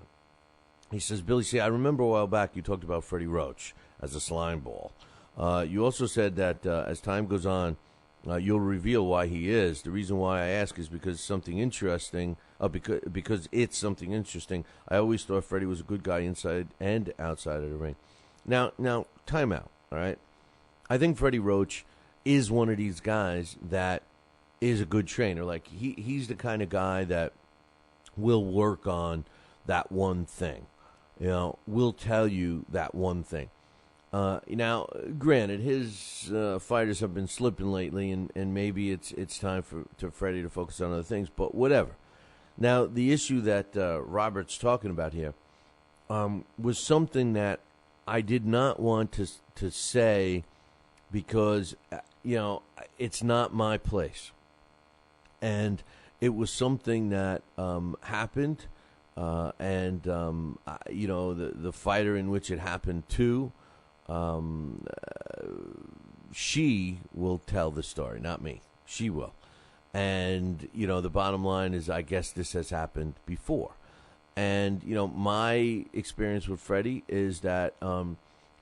D: He says, Billy C., I remember a while back you talked about Freddie Roach as a slime ball. You also said that as time goes on, you'll reveal why he is. The reason why I ask is because something interesting. Because it's something interesting. I always thought Freddie was a good guy inside and outside of the ring. Now, time out. All right, I think Freddie Roach is one of these guys that is a good trainer. Like he's the kind of guy that will work on that one thing. Will tell you that one thing. Now, granted, his fighters have been slipping lately, and maybe it's time for Freddie to focus on other things, but whatever. Now, the issue that Robert's talking about here was something that I did not want to say because, it's not my place. And it was something that happened. The fighter in which it happened to, she will tell the story, not me. She will. And, the bottom line is I guess this has happened before. And, my experience with Freddie is that,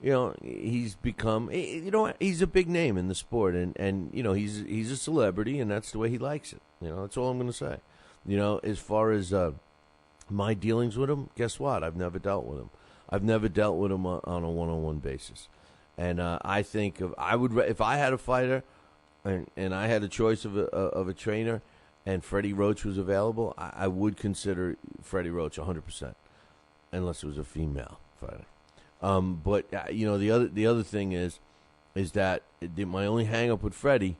D: he's become, he's a big name in the sport. And he's a celebrity, and that's the way he likes it. That's all I'm going to say. As far as my dealings with him, guess what? I've never dealt with him. I've never dealt with him on a one-on-one basis. And I think if I had a fighter and I had a choice of a trainer and Freddie Roach was available, I would consider Freddie Roach 100%, unless it was a female fighter. But the other thing is that my only hang-up with Freddie,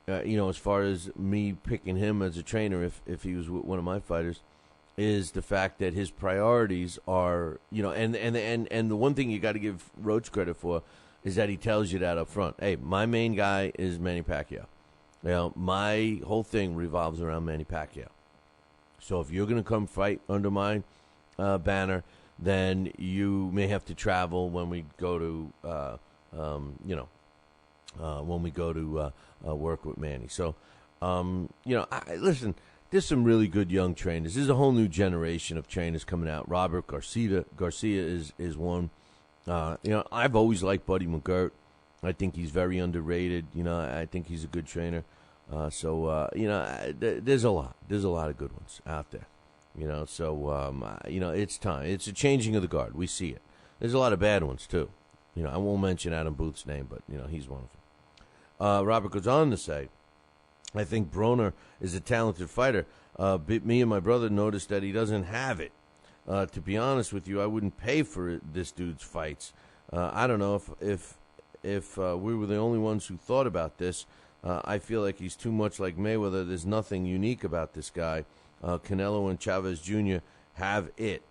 D: as far as me picking him as a trainer if he was one of my fighters, is the fact that his priorities are, and the one thing you got to give Roach credit for is that he tells you that up front. Hey, my main guy is Manny Pacquiao. My whole thing revolves around Manny Pacquiao. So if you're going to come fight under my banner, then you may have to travel when we go to, work with Manny. So, listen. There's some really good young trainers. There's a whole new generation of trainers coming out. Robert Garcia is one. I've always liked Buddy McGirt. I think he's very underrated. I think he's a good trainer. There's a lot. There's a lot of good ones out there. It's time. It's a changing of the guard. We see it. There's a lot of bad ones, too. I won't mention Adam Booth's name, but, he's one of them. Robert goes on to say, I think Broner is a talented fighter. Me and my brother noticed that he doesn't have it. To be honest with you, I wouldn't pay for this dude's fights. I don't know if we were the only ones who thought about this. I feel like he's too much like Mayweather. There's nothing unique about this guy. Canelo and Chavez Jr. have it.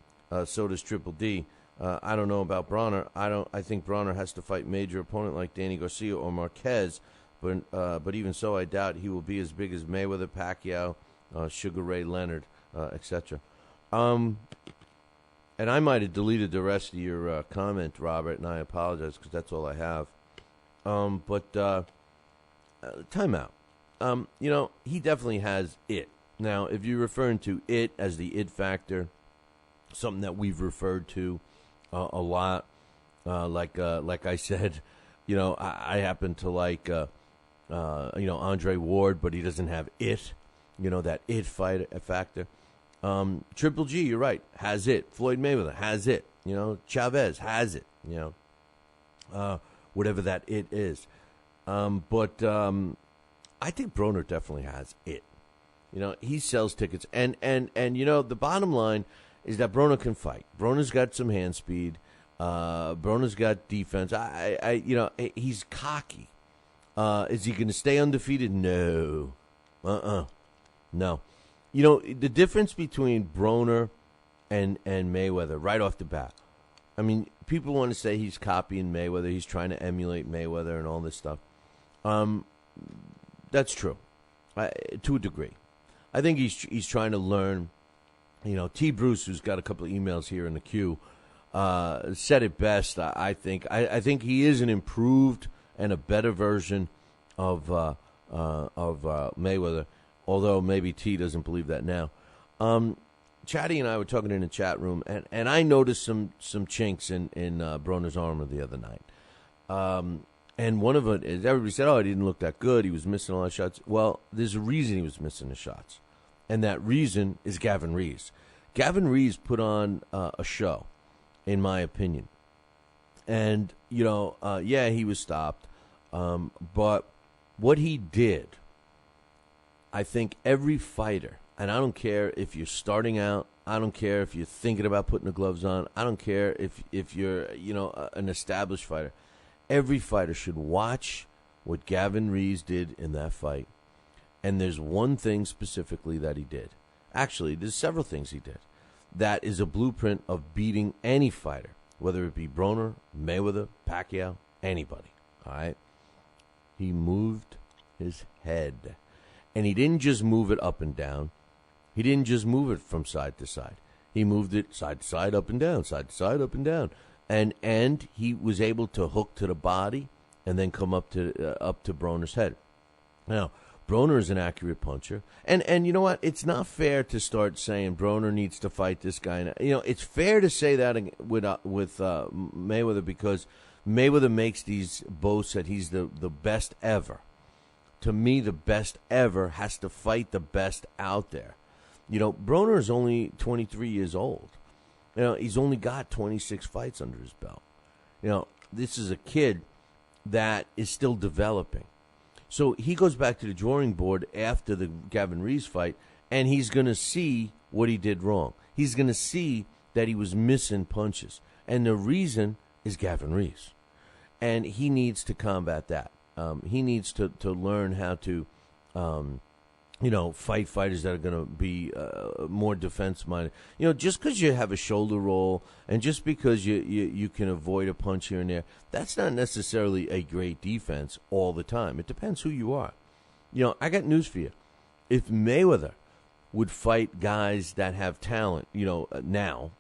D: So does Triple D. I don't know about Broner. I think Broner has to fight major opponent like Danny Garcia or Marquez. But even so, I doubt he will be as big as Mayweather, Pacquiao, Sugar Ray Leonard, etc. And I might have deleted the rest of your comment, Robert, and I apologize because that's all I have. Time out. He definitely has it. Now, if you're referring to it as the it factor, something that we've referred to a lot, like I said, I happen to like. Andre Ward, but he doesn't have it, that it factor. Triple G, you're right, has it. Floyd Mayweather has it. Chavez has it. Whatever that it is. But I think Broner definitely has it. He sells tickets, and the bottom line is that Broner can fight. Broner's got some hand speed. Broner's got defense. He's cocky. Is he going to stay undefeated? No. No. The difference between Broner and Mayweather right off the bat. I mean, people want to say he's copying Mayweather. He's trying to emulate Mayweather and all this stuff. That's true, to a degree. I think he's trying to learn. T. Bruce, who's got a couple of emails here in the queue, said it best. I think he is an improved and a better version of Mayweather, although maybe T doesn't believe that now. Chatty and I were talking in the chat room, and I noticed some chinks in Broner's armor the other night. And one of it is everybody said, oh, he didn't look that good. He was missing a lot of shots. Well, there's a reason he was missing the shots, and that reason is Gavin Rees. Gavin Rees put on a show, in my opinion. And, he was stopped. But what he did, I think every fighter, and I don't care if you're starting out, I don't care if you're thinking about putting the gloves on, I don't care if you're, an established fighter. Every fighter should watch what Gavin Rees did in that fight. And there's one thing specifically that he did. Actually, there's several things he did. That is a blueprint of beating any fighter, whether it be Broner, Mayweather, Pacquiao, anybody. All right? He moved his head. And he didn't just move it up and down. He didn't just move it from side to side. He moved it side to side, up and down, side to side, up and down. And he was able to hook to the body and then come up to Broner's head. Now, Broner is an accurate puncher. And you know what? It's not fair to start saying Broner needs to fight this guy. It's fair to say that with Mayweather because Mayweather makes these boasts that he's the best ever. To me, the best ever has to fight the best out there. Broner is only 23 years old. He's only got 26 fights under his belt. This is a kid that is still developing. So he goes back to the drawing board after the Gavin Rees fight, and he's going to see what he did wrong. He's going to see that he was missing punches. And the reason is Gavin Rees. And he needs to combat that. He needs to learn how to fight fighters that are going to be more defense-minded. Just because you have a shoulder roll and just because you can avoid a punch here and there, that's not necessarily a great defense all the time. It depends who you are. I got news for you. If Mayweather would fight guys that have talent, now,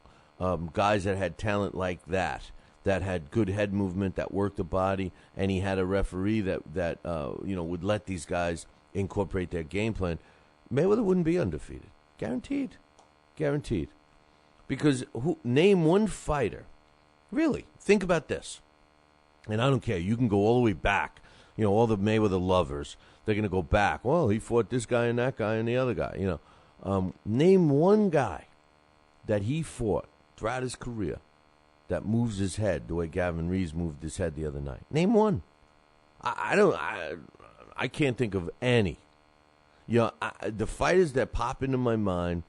D: guys that had talent like that had good head movement, that worked the body, and he had a referee that would let these guys incorporate their game plan, Mayweather wouldn't be undefeated. Guaranteed. Because name one fighter. Really, think about this. And I don't care. You can go all the way back. All the Mayweather lovers, they're going to go back. Well, he fought this guy and that guy and the other guy. Name one guy that he fought throughout his career that moves his head the way Gavin Rees moved his head the other night. Name one. I can't think of any. The fighters that pop into my mind,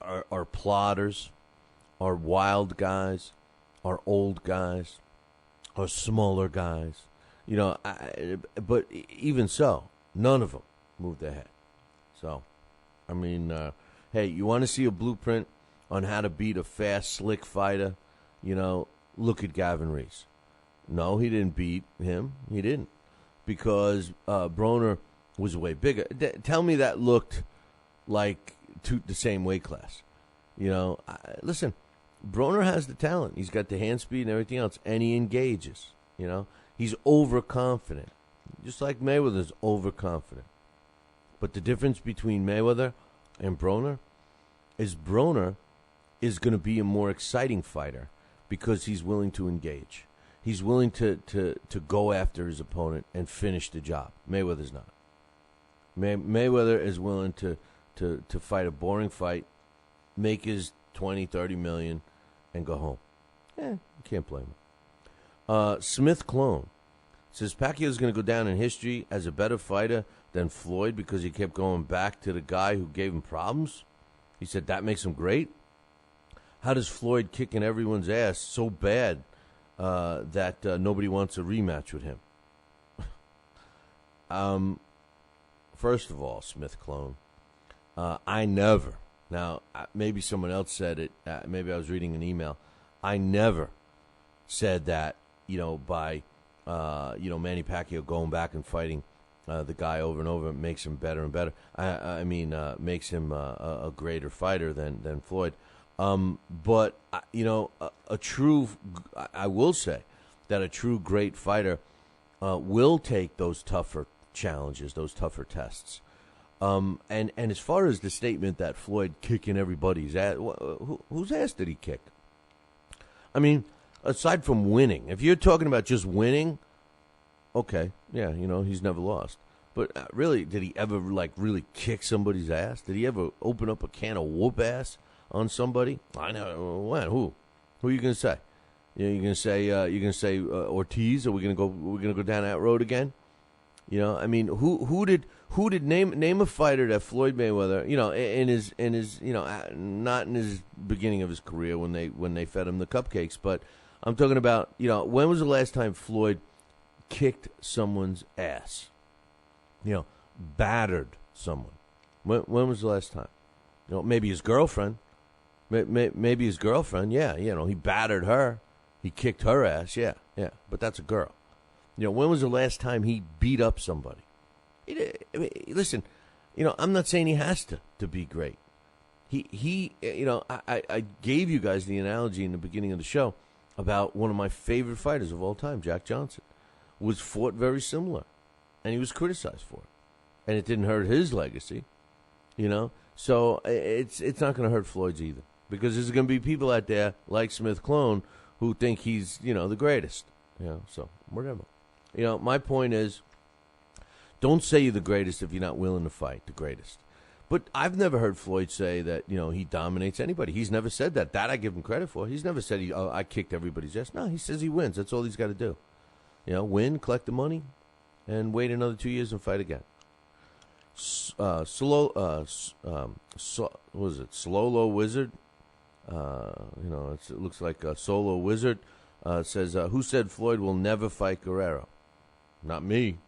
D: are plotters, are wild guys, are old guys, are smaller guys. But even so, none of them moved their head. So, hey, you want to see a blueprint on how to beat a fast, slick fighter? Look at Gavin Rees. No, he didn't beat him. He didn't. Because Broner was way bigger. Tell me that looked like the same weight class. Listen, Broner has the talent. He's got the hand speed and everything else, and he engages. He's overconfident. Just like Mayweather's overconfident. But the difference between Mayweather and Broner is going to be a more exciting fighter because he's willing to engage. He's willing to go after his opponent and finish the job. Mayweather's not. Mayweather is willing to fight a boring fight, make his 20, 30 million, and go home. You can't blame him. Smith Clone says Pacquiao's going to go down in history as a better fighter than Floyd because he kept going back to the guy who gave him problems. He said that makes him great. How does Floyd kicking everyone's ass so bad that nobody wants a rematch with him? First of all, Smith Clone, I never, now maybe someone else said it, maybe I was reading an email, I never said that, by, Manny Pacquiao going back and fighting the guy over and over makes him better and better. Makes him a greater fighter than Floyd. But, I will say that a true great fighter will take those tougher challenges, those tougher tests. And as far as the statement that Floyd kicking everybody's ass, whose ass did he kick? I mean, aside from winning, if you're talking about just winning, okay, yeah, he's never lost. But really, did he ever really kick somebody's ass? Did he ever open up a can of whoop ass on somebody? I know. When? Who? Who are you gonna say? You gonna say Ortiz? Are we gonna go down that road again? I mean, who did name a fighter that Floyd Mayweather, in his not in his beginning of his career when they fed him the cupcakes, but I'm talking about, when was the last time Floyd kicked someone's ass? Battered someone. When was the last time? Maybe his girlfriend. Maybe his girlfriend, yeah. He battered her. He kicked her ass, yeah. But that's a girl. When was the last time he beat up somebody? Listen, I'm not saying he has to be great. I gave you guys the analogy in the beginning of the show about one of my favorite fighters of all time, Jack Johnson, was fought very similar, and he was criticized for it, and it didn't hurt his legacy, So it's not going to hurt Floyd's either, because there's going to be people out there like Smith Clone who think he's the greatest, So whatever. My point is, don't say you're the greatest if you're not willing to fight the greatest. But I've never heard Floyd say that, he dominates anybody. He's never said that. That I give him credit for. He's never said, I kicked everybody's ass. No, he says he wins. That's all he's got to do. Win, collect the money, and wait another 2 years and fight again. Slolo Wizard? It looks like a Solo Wizard. Says, who said Floyd will never fight Guerrero? Not me.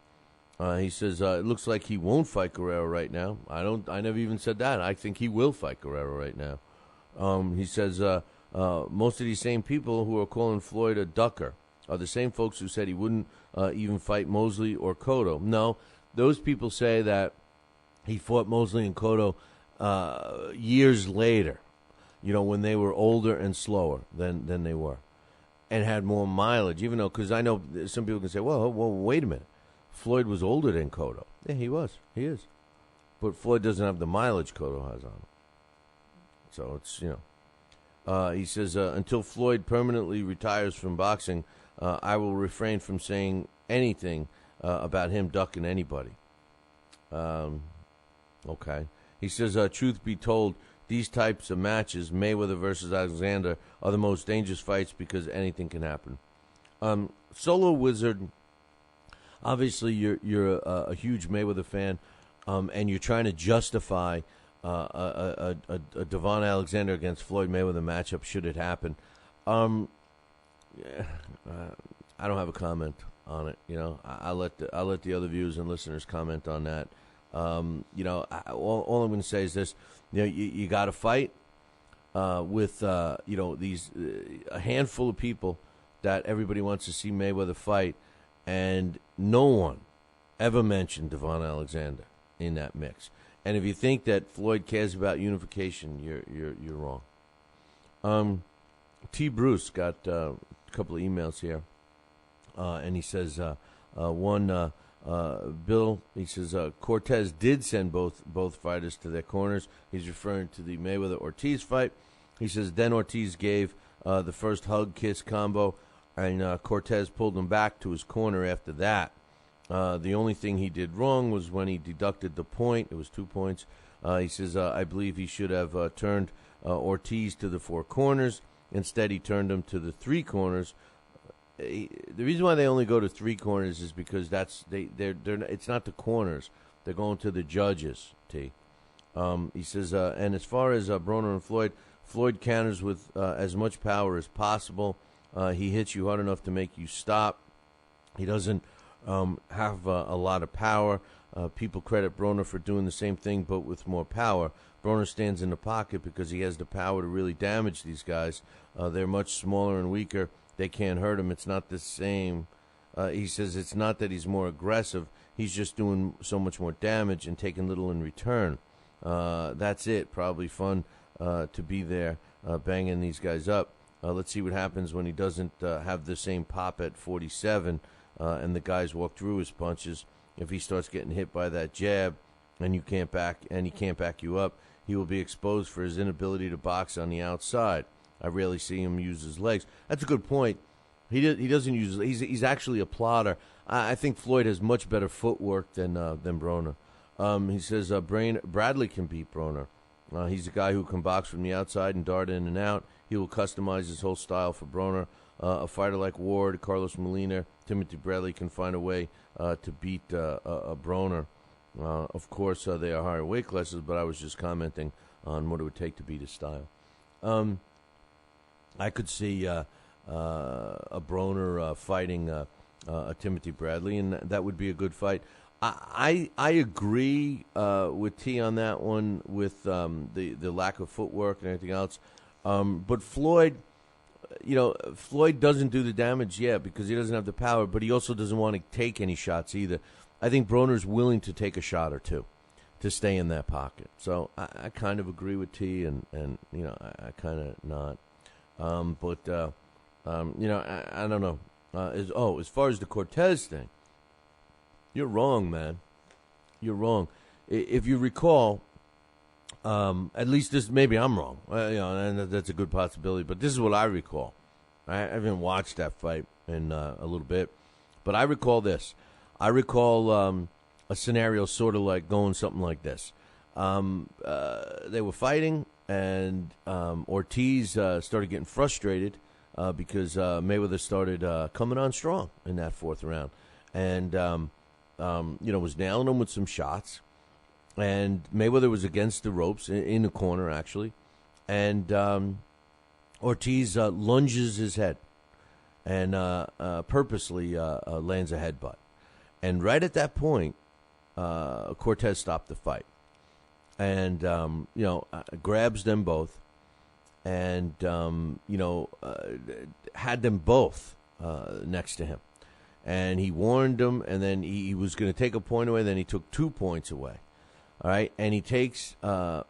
D: He says, it looks like he won't fight Guerrero right now. I never even said that. I think he will fight Guerrero right now. He says, most of these same people who are calling Floyd a ducker are the same folks who said he wouldn't even fight Mosley or Cotto. No, those people say that he fought Mosley and Cotto years later, when they were older and slower than they were, and had more mileage, even though, because I know some people can say, well, wait a minute. Floyd was older than Cotto. Yeah, he was. He is. But Floyd doesn't have the mileage Cotto has on him. So it's, he says, until Floyd permanently retires from boxing, I will refrain from saying anything about him ducking anybody. Okay. He says, truth be told, these types of matches, Mayweather versus Alexander, are the most dangerous fights because anything can happen. Solo Wizard, obviously you're a huge Mayweather fan, and you're trying to justify a Devon Alexander against Floyd Mayweather matchup should it happen. I don't have a comment on it. I'll let the other viewers and listeners comment on that. All I'm going to say is this: you got to fight with these a handful of people that everybody wants to see Mayweather fight, and no one ever mentioned Devon Alexander in that mix. And if you think that Floyd cares about unification, you're wrong. T. Bruce got a couple of emails here, and he says one. Bill, he says, Cortez did send both fighters to their corners. He's referring to the Mayweather-Ortiz fight. He says, then Ortiz gave the first hug-kiss combo, and Cortez pulled him back to his corner after that. The only thing he did wrong was when he deducted the point. It was 2 points. He says, I believe he should have turned Ortiz to the four corners. Instead, he turned him to the three corners. The reason why they only go to three corners is because it's not the corners. They're going to the judges, T. He says, and as far as Broner and Floyd counters with as much power as possible. He hits you hard enough to make you stop. He doesn't have a lot of power. People credit Broner for doing the same thing, but with more power. Broner stands in the pocket because he has the power to really damage these guys. They're much smaller and weaker. They can't hurt him. It's not the same. He says it's not that he's more aggressive. He's just doing so much more damage and taking little in return. That's it. Probably fun to be there banging these guys up. Let's see what happens when he doesn't have the same pop at 47, and the guys walk through his punches. If he starts getting hit by that jab, and he can't back you up, he will be exposed for his inability to box on the outside. I rarely see him use his legs. That's a good point. He doesn't use. He's actually a plotter. I think Floyd has much better footwork than Broner. He says Bradley can beat Broner. He's a guy who can box from the outside and dart in and out. He will customize his whole style for Broner. A fighter like Ward, Carlos Molina, Timothy Bradley can find a way to beat a Broner. Of course, they are higher weight classes, but I was just commenting on what it would take to beat his style. I could see a Broner fighting a Timothy Bradley, and that would be a good fight. I agree with T on that one with the lack of footwork and everything else. But Floyd, Floyd doesn't do the damage yet because he doesn't have the power, but he also doesn't want to take any shots either. I think Broner's willing to take a shot or two to stay in that pocket. So I kind of agree with T, and I kind of not. I don't know. As far as the Cortez thing, you're wrong, man. You're wrong. If you recall, at least this, maybe I'm wrong. And that's a good possibility. But this is what I recall. I haven't watched that fight in a little bit, but I recall this. I recall a scenario sort of like going something like this. They were fighting, and Ortiz started getting frustrated because Mayweather started coming on strong in that fourth round, and was nailing him with some shots. And Mayweather was against the ropes in the corner, actually, and Ortiz lunges his head and purposely lands a headbutt. And right at that point, Cortez stopped the fight and, grabs them both and, had them both next to him. And he warned them, and then he was going to take a point away, then he took 2 points away. All right, and he takes Broner.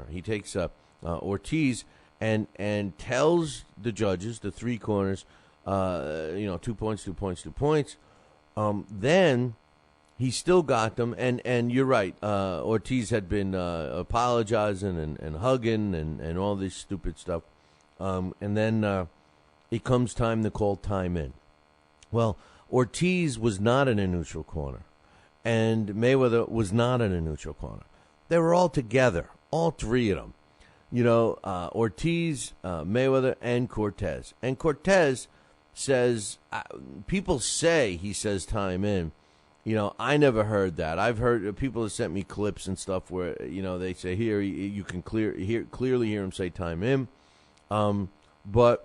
D: He takes Ortiz and tells the judges, the three corners, 2 points, 2 points, 2 points. Then he still got them, and you're right. Ortiz had been apologizing and hugging and all this stupid stuff. And then it comes time to call time in. Well, Ortiz was not in a neutral corner, and Mayweather was not in a neutral corner. They were all together, all three of them. Ortiz, Mayweather, and Cortez. And Cortez says, people say he says time in. I never heard that. I've heard people have sent me clips and stuff where, they say here, you can clearly hear him say time in. But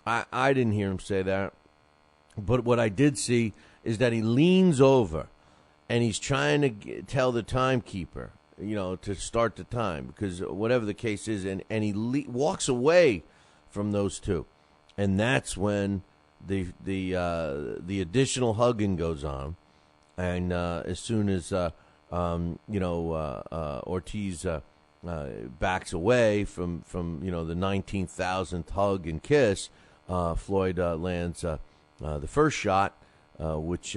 D: I didn't hear him say that. But what I did see is that he leans over and he's trying to tell the timekeeper, to start the time, because whatever the case is, and he walks away from those two. And that's when the additional hugging goes on. And as soon as Ortiz backs away from the 19,000th hug and kiss, Floyd lands the first shot, which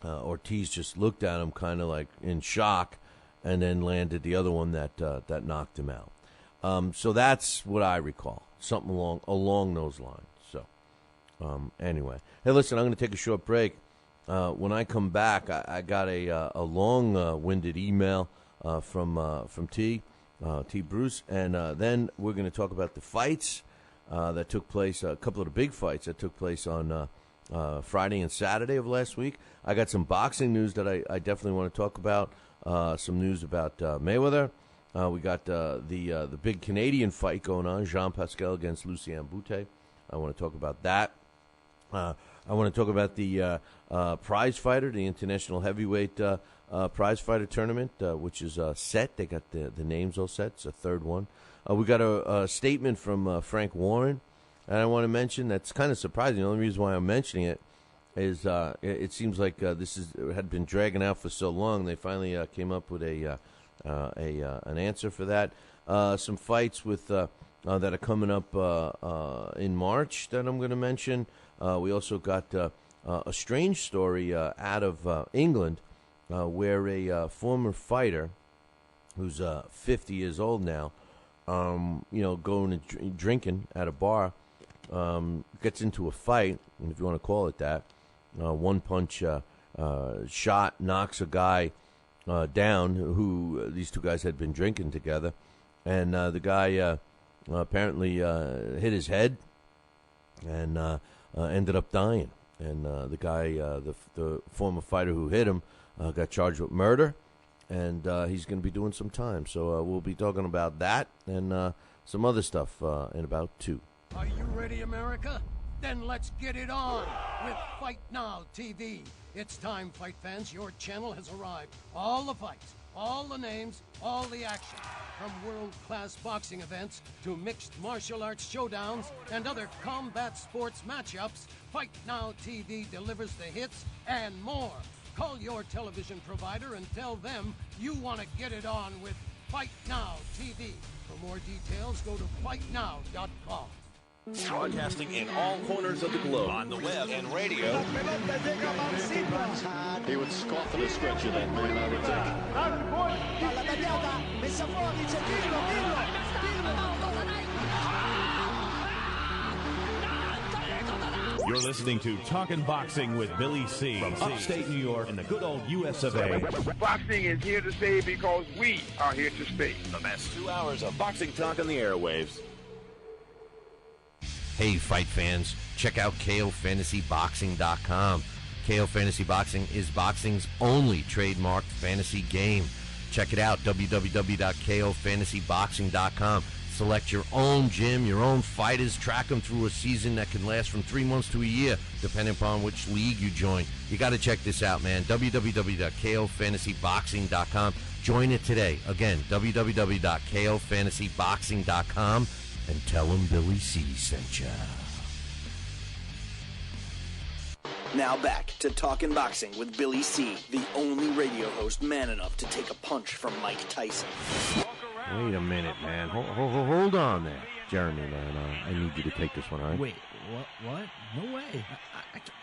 D: Ortiz just looked at him kind of like in shock, and then landed the other one that knocked him out. So that's what I recall, something along those lines. So anyway, hey, listen, I'm going to take a short break. When I come back, I got a long-winded email from T Bruce, and then we're going to talk about the fights that took place, a couple of the big fights that took place on Friday and Saturday of last week. I got some boxing news that I definitely want to talk about, some news about Mayweather. We got the big Canadian fight going on, Jean Pascal against Lucien Boutte. I want to talk about that. I want to talk about the prize fighter, the international heavyweight prize fighter tournament, which is set. They got the names all set. It's a third one. We got a statement from Frank Warren, and I want to mention that's kind of surprising. The only reason why I'm mentioning it is it seems like had been dragging out for so long. They finally came up with an answer for that. some fights with that are coming up in March that I'm going to mention. We also got a strange story out of England where a former fighter who's 50 years old now, going and drinking at a bar, gets into a fight, if you want to call it that. One-punch shot knocks a guy down who these two guys had been drinking together. And the guy apparently hit his head and ended up dying. And the guy, the former fighter who hit him, got charged with murder. And he's going to be doing some time. So we'll be talking about that and some other stuff in about 2.
F: Are you ready, America? Then let's get it on with Fight Now TV. It's time, fight fans. Your channel has arrived. All the fights, all the names, all the action. From world-class boxing events to mixed martial arts showdowns and other combat sports matchups, Fight Now TV delivers the hits and more. Call your television provider and tell them you want to get it on with Fight Now TV. For more details, go to fightnow.com.
G: Broadcasting in all corners of the globe, on the web and radio.
L: He would scoff at a stretcher, that man, I would think.
M: You're listening to Talkin' Boxing with Billy C. From upstate New York in the good old U.S. of A.
C: Boxing is here to stay because we are here to stay.
G: The best 2 hours of boxing talk on the airwaves.
E: Hey, fight fans, check out KOFantasyBoxing.com. KO Fantasy Boxing is boxing's only trademarked fantasy game. Check it out, www.KOFantasyBoxing.com. Select your own gym, your own fighters, track them through a season that can last from 3 months to a year, depending upon which league you join. You got to check this out, man. www.KOFantasyBoxing.com. Join it today. Again, www.KOFantasyBoxing.com. And tell him Billy C sent ya.
B: Now back to Talkin' Boxing with Billy C, the only radio host man enough to take a punch from Mike Tyson.
D: Wait a minute, man. Hold on there. Jeremy, man. I need you to take this one, all right?
A: Wait, what? No way.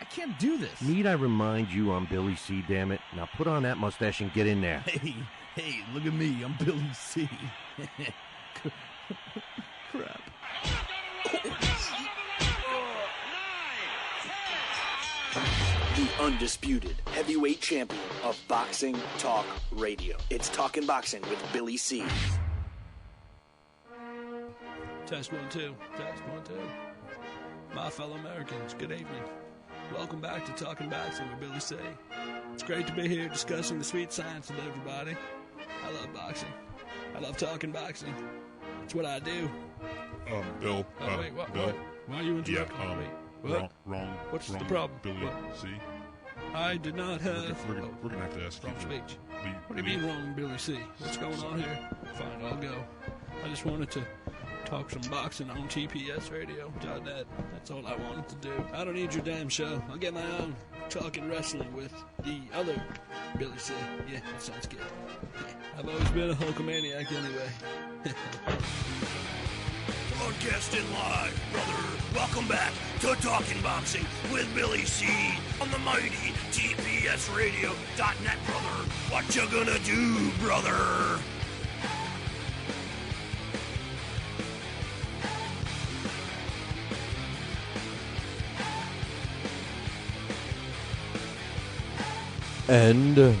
A: I can't do this.
D: Need I remind you I'm Billy C, damn it? Now put on that mustache and get in there.
A: Hey, look at me. I'm Billy C. Crap.
B: The undisputed heavyweight champion of Boxing Talk Radio. It's Talkin' Boxing with Billy C.
N: Test 1 2. Test 1 2. My fellow Americans, good evening. Welcome back to Talkin' Boxing with Billy C. It's great to be here discussing the sweet science with everybody. I love boxing. I love talking boxing. It's what I do.
J: Bill.
N: Wait, what?
J: Bill.
N: Why are you interrupting me? Wait, what?
J: Wrong.
N: What's the problem?
J: Billy, C.
N: I did not have...
J: We're gonna have to ask you.
N: Wrong speech. What do you mean wrong, Billy C? What's going on here? Fine, I'll go. I just wanted to talk some boxing on TPSradio.net. That's all I wanted to do. I don't need your damn show. I'll get my own talking wrestling with the other Billy C. Yeah, that sounds good. I've always been a Hulkamaniac anyway.
G: Broadcasting live, brother. Welcome back to Talking Boxing with Billy C on the mighty TPSradio.net, brother. What you gonna do, brother?
D: And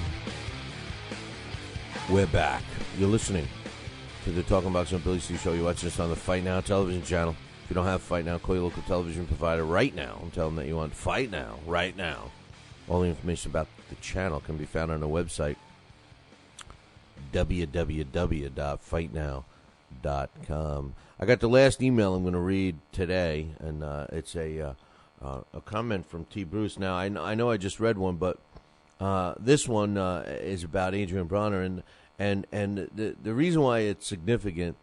D: we're back. You're listening to the Talking Boxing with Billy C show. You're watching us on the Fight Now television channel. If you don't have Fight Now, call your local television provider right now and tell them that you want Fight Now right now. All the information about the channel can be found on our website, www.fightnow.com. I got the last email I'm going to read today, and it's a comment from T. Bruce. Now, I know I just read one, but this one is about Adrian Broner, and the reason why it's significant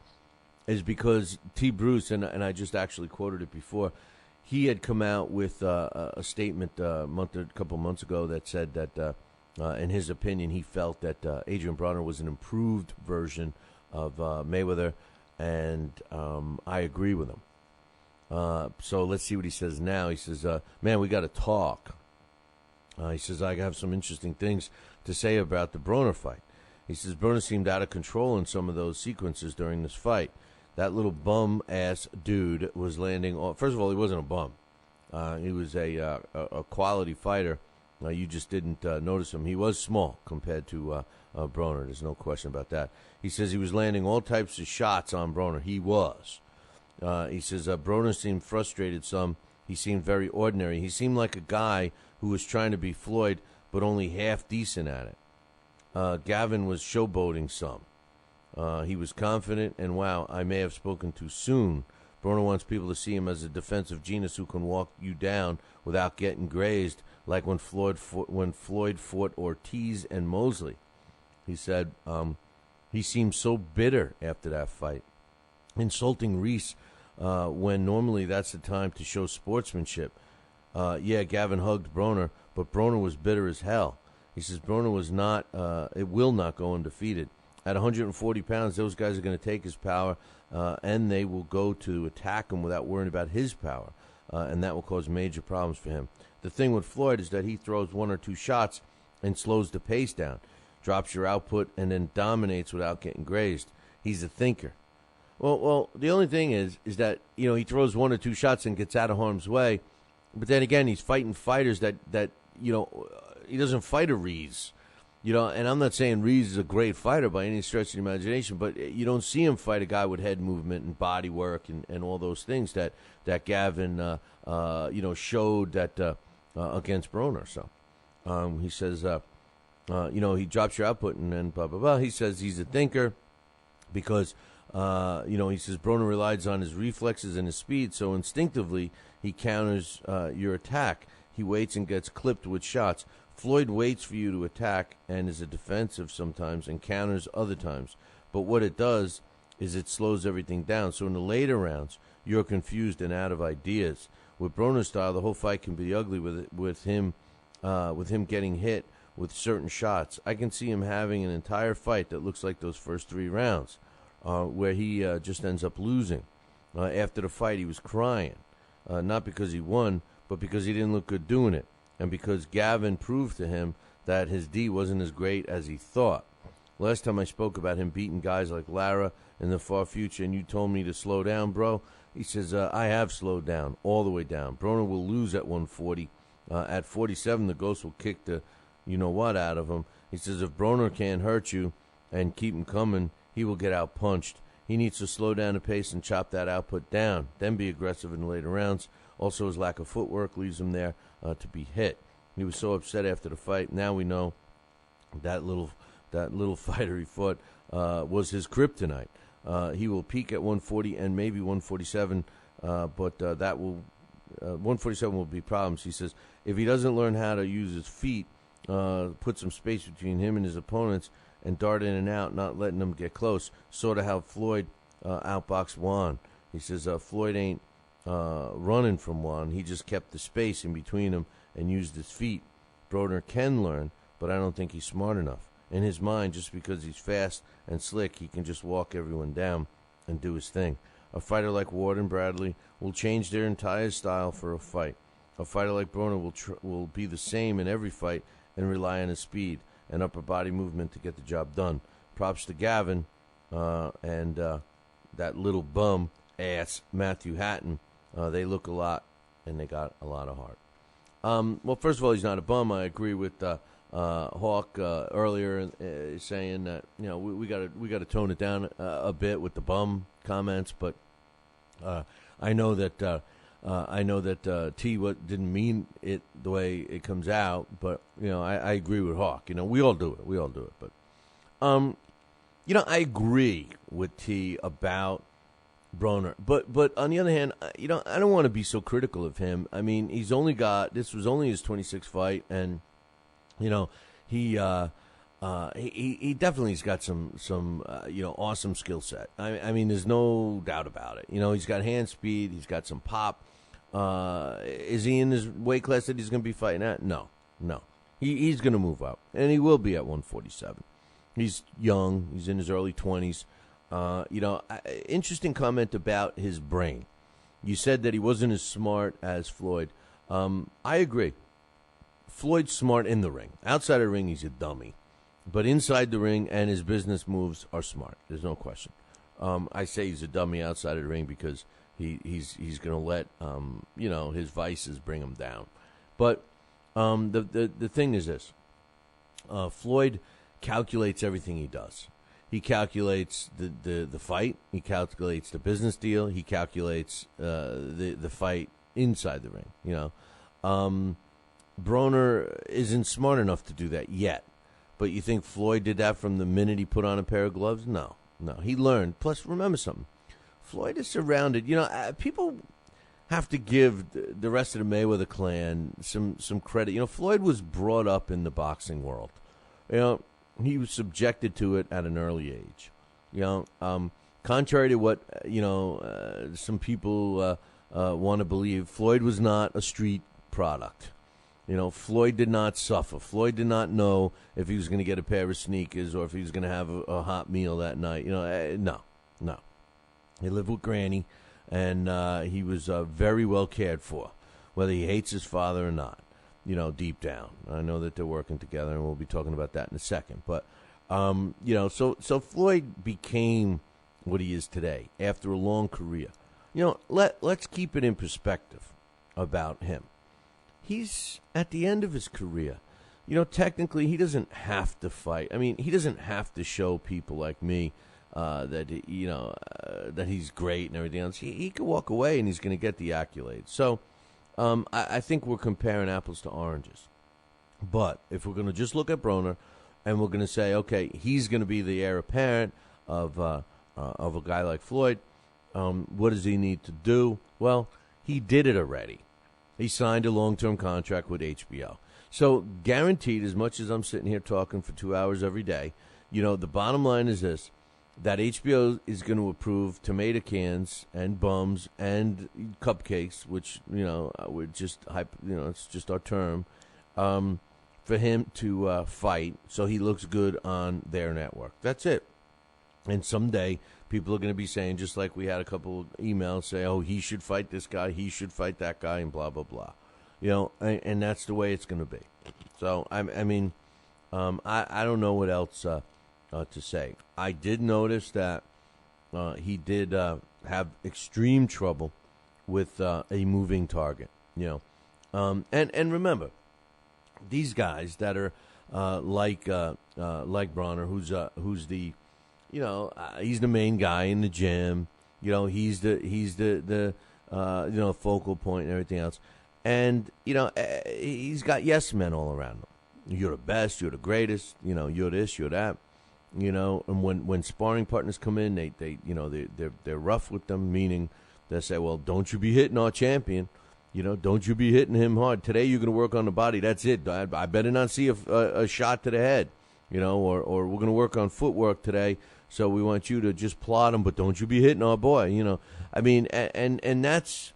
D: is because T. Bruce, and I just actually quoted it before, he had come out with a statement a couple months ago that said that, in his opinion, he felt that Adrian Broner was an improved version of Mayweather, and I agree with him. So let's see what he says now. He says, man, we got to talk. He says, I have some interesting things to say about the Broner fight. He says, Broner seemed out of control in some of those sequences during this fight. That little bum-ass dude was landing on... First of all, he wasn't a bum. He was a quality fighter. You just didn't notice him. He was small compared to Broner. There's no question about that. He says he was landing all types of shots on Broner. He was. He says Broner seemed frustrated some. He seemed very ordinary. He seemed like a guy who was trying to be Floyd, but only half decent at it. Gavin was showboating some. He was confident, and wow, I may have spoken too soon. Broner wants people to see him as a defensive genius who can walk you down without getting grazed, like when Floyd fought Ortiz and Mosley. He said he seemed so bitter after that fight, insulting Rees when normally that's the time to show sportsmanship. Yeah, Gavin hugged Broner, but Broner was bitter as hell. He says Broner was not, it will not go undefeated. At 140 pounds, those guys are going to take his power, and they will go to attack him without worrying about his power, and that will cause major problems for him. The thing with Floyd is that he throws one or two shots and slows the pace down, drops your output, and then dominates without getting grazed. He's a thinker. Well, the only thing is that, you know, he throws one or two shots and gets out of harm's way, but then again, he's fighting fighters that you know, he doesn't fight a Rees. You know, and I'm not saying Rees is a great fighter by any stretch of the imagination, but you don't see him fight a guy with head movement and body work and all those things that Gavin, you know, showed that against Broner. So he says, you know, he drops your output and then blah, blah, blah. He says he's a thinker because, you know, he says Broner relies on his reflexes and his speed, so instinctively he counters your attack. He waits and gets clipped with shots. Floyd waits for you to attack and is a defensive sometimes and counters other times. But what it does is it slows everything down. So in the later rounds, you're confused and out of ideas. With Broner's style, the whole fight can be ugly with him getting hit with certain shots. I can see him having an entire fight that looks like those first 3 rounds, where he just ends up losing. After the fight, he was crying, not because he won, but because he didn't look good doing it. And because Gavin proved to him that his D wasn't as great as he thought. Last time I spoke about him beating guys like Lara in the far future, and you told me to slow down, bro. He says, I have slowed down, all the way down. Broner will lose at 140. At 47, the Ghost will kick the you-know-what out of him. He says, if Broner can't hurt you and keep him coming, he will get out-punched. He needs to slow down the pace and chop that output down, then be aggressive in the later rounds. Also, his lack of footwork leaves him there to be hit. He was so upset after the fight. Now we know that little fighter he fought was his kryptonite. He will peak at 140 and maybe 147, but that will 147 will be problems. He says if he doesn't learn how to use his feet, put some space between him and his opponents, and dart in and out, not letting them get close, sort of how Floyd outboxed Juan. He says Floyd ain't running from Juan. He just kept the space in between him and used his feet. Broner can learn, but I don't think he's smart enough. In his mind, just because he's fast and slick, he can just walk everyone down and do his thing. A fighter like Ward and Bradley will change their entire style for a fight. A fighter like Broner will be the same in every fight and rely on his speed and upper body movement to get the job done. Props to Gavin and that little bum ass Matthew Hatton. They look a lot, and they got a lot of heart. Well, first of all, he's not a bum. I agree with Hawk earlier saying that we got to tone it down a bit with the bum comments. But I know that T didn't mean it the way it comes out. But I agree with Hawk. We all do it. But I agree with T about Broner, but on the other hand, I don't want to be so critical of him. I mean, this was only his 26th fight, and he definitely has got some awesome skill set. I mean, there's no doubt about it. He's got hand speed, he's got some pop. Is he in his weight class that he's going to be fighting at? No. He's going to move up, and he will be at 147. He's young. He's in his early 20s. Interesting comment about his brain. You said that he wasn't as smart as Floyd. I agree. Floyd's smart in the ring. Outside the ring, he's a dummy. But inside the ring and his business moves are smart. There's no question. I say he's a dummy outside of the ring because he's going to let his vices bring him down. But the thing is this: Floyd calculates everything he does. He calculates the fight. He calculates the business deal. He calculates the fight inside the ring. Broner isn't smart enough to do that yet. But you think Floyd did that from the minute he put on a pair of gloves? No. He learned. Plus, remember something. Floyd is surrounded. People have to give the rest of the Mayweather clan some credit. Floyd was brought up in the boxing world. He was subjected to it at an early age. Contrary to what some people want to believe, Floyd was not a street product. Floyd did not suffer. Floyd did not know if he was going to get a pair of sneakers or if he was going to have a hot meal that night. No. He lived with Granny, and he was very well cared for, whether he hates his father or not. Deep down. I know that they're working together, and we'll be talking about that in a second. But, so Floyd became what he is today after a long career. Let's keep it in perspective about him. He's at the end of his career. Technically, he doesn't have to fight. I mean, he doesn't have to show people like me that he's great and everything else. He could walk away, and he's going to get the accolades. So, I think we're comparing apples to oranges. But if we're going to just look at Broner and we're going to say, okay, he's going to be the heir apparent of a guy like Floyd, what does he need to do? Well, he did it already. He signed a long-term contract with HBO. So guaranteed, as much as I'm sitting here talking for 2 hours every day, the bottom line is this, that HBO is going to approve tomato cans and bums and cupcakes, which, we're just, it's just our term, for him to fight so he looks good on their network. That's it. And someday people are going to be saying, just like we had a couple of emails say, oh, he should fight this guy, he should fight that guy, and blah, blah, blah. And that's the way it's going to be. So, I don't know what else to say. I did notice that he did have extreme trouble with a moving target. And remember, these guys that are like Broner, who's the he's the main guy in the gym. He's the focal point and everything else. And he's got yes men all around him. You're the best. You're the greatest. You're this. You're that. And when sparring partners come in, they're rough with them, meaning they say, well, don't you be hitting our champion. Don't you be hitting him hard. Today you're going to work on the body. That's it. I better not see a shot to the head, or we're going to work on footwork today. So we want you to just plot him, but don't you be hitting our boy, and that's,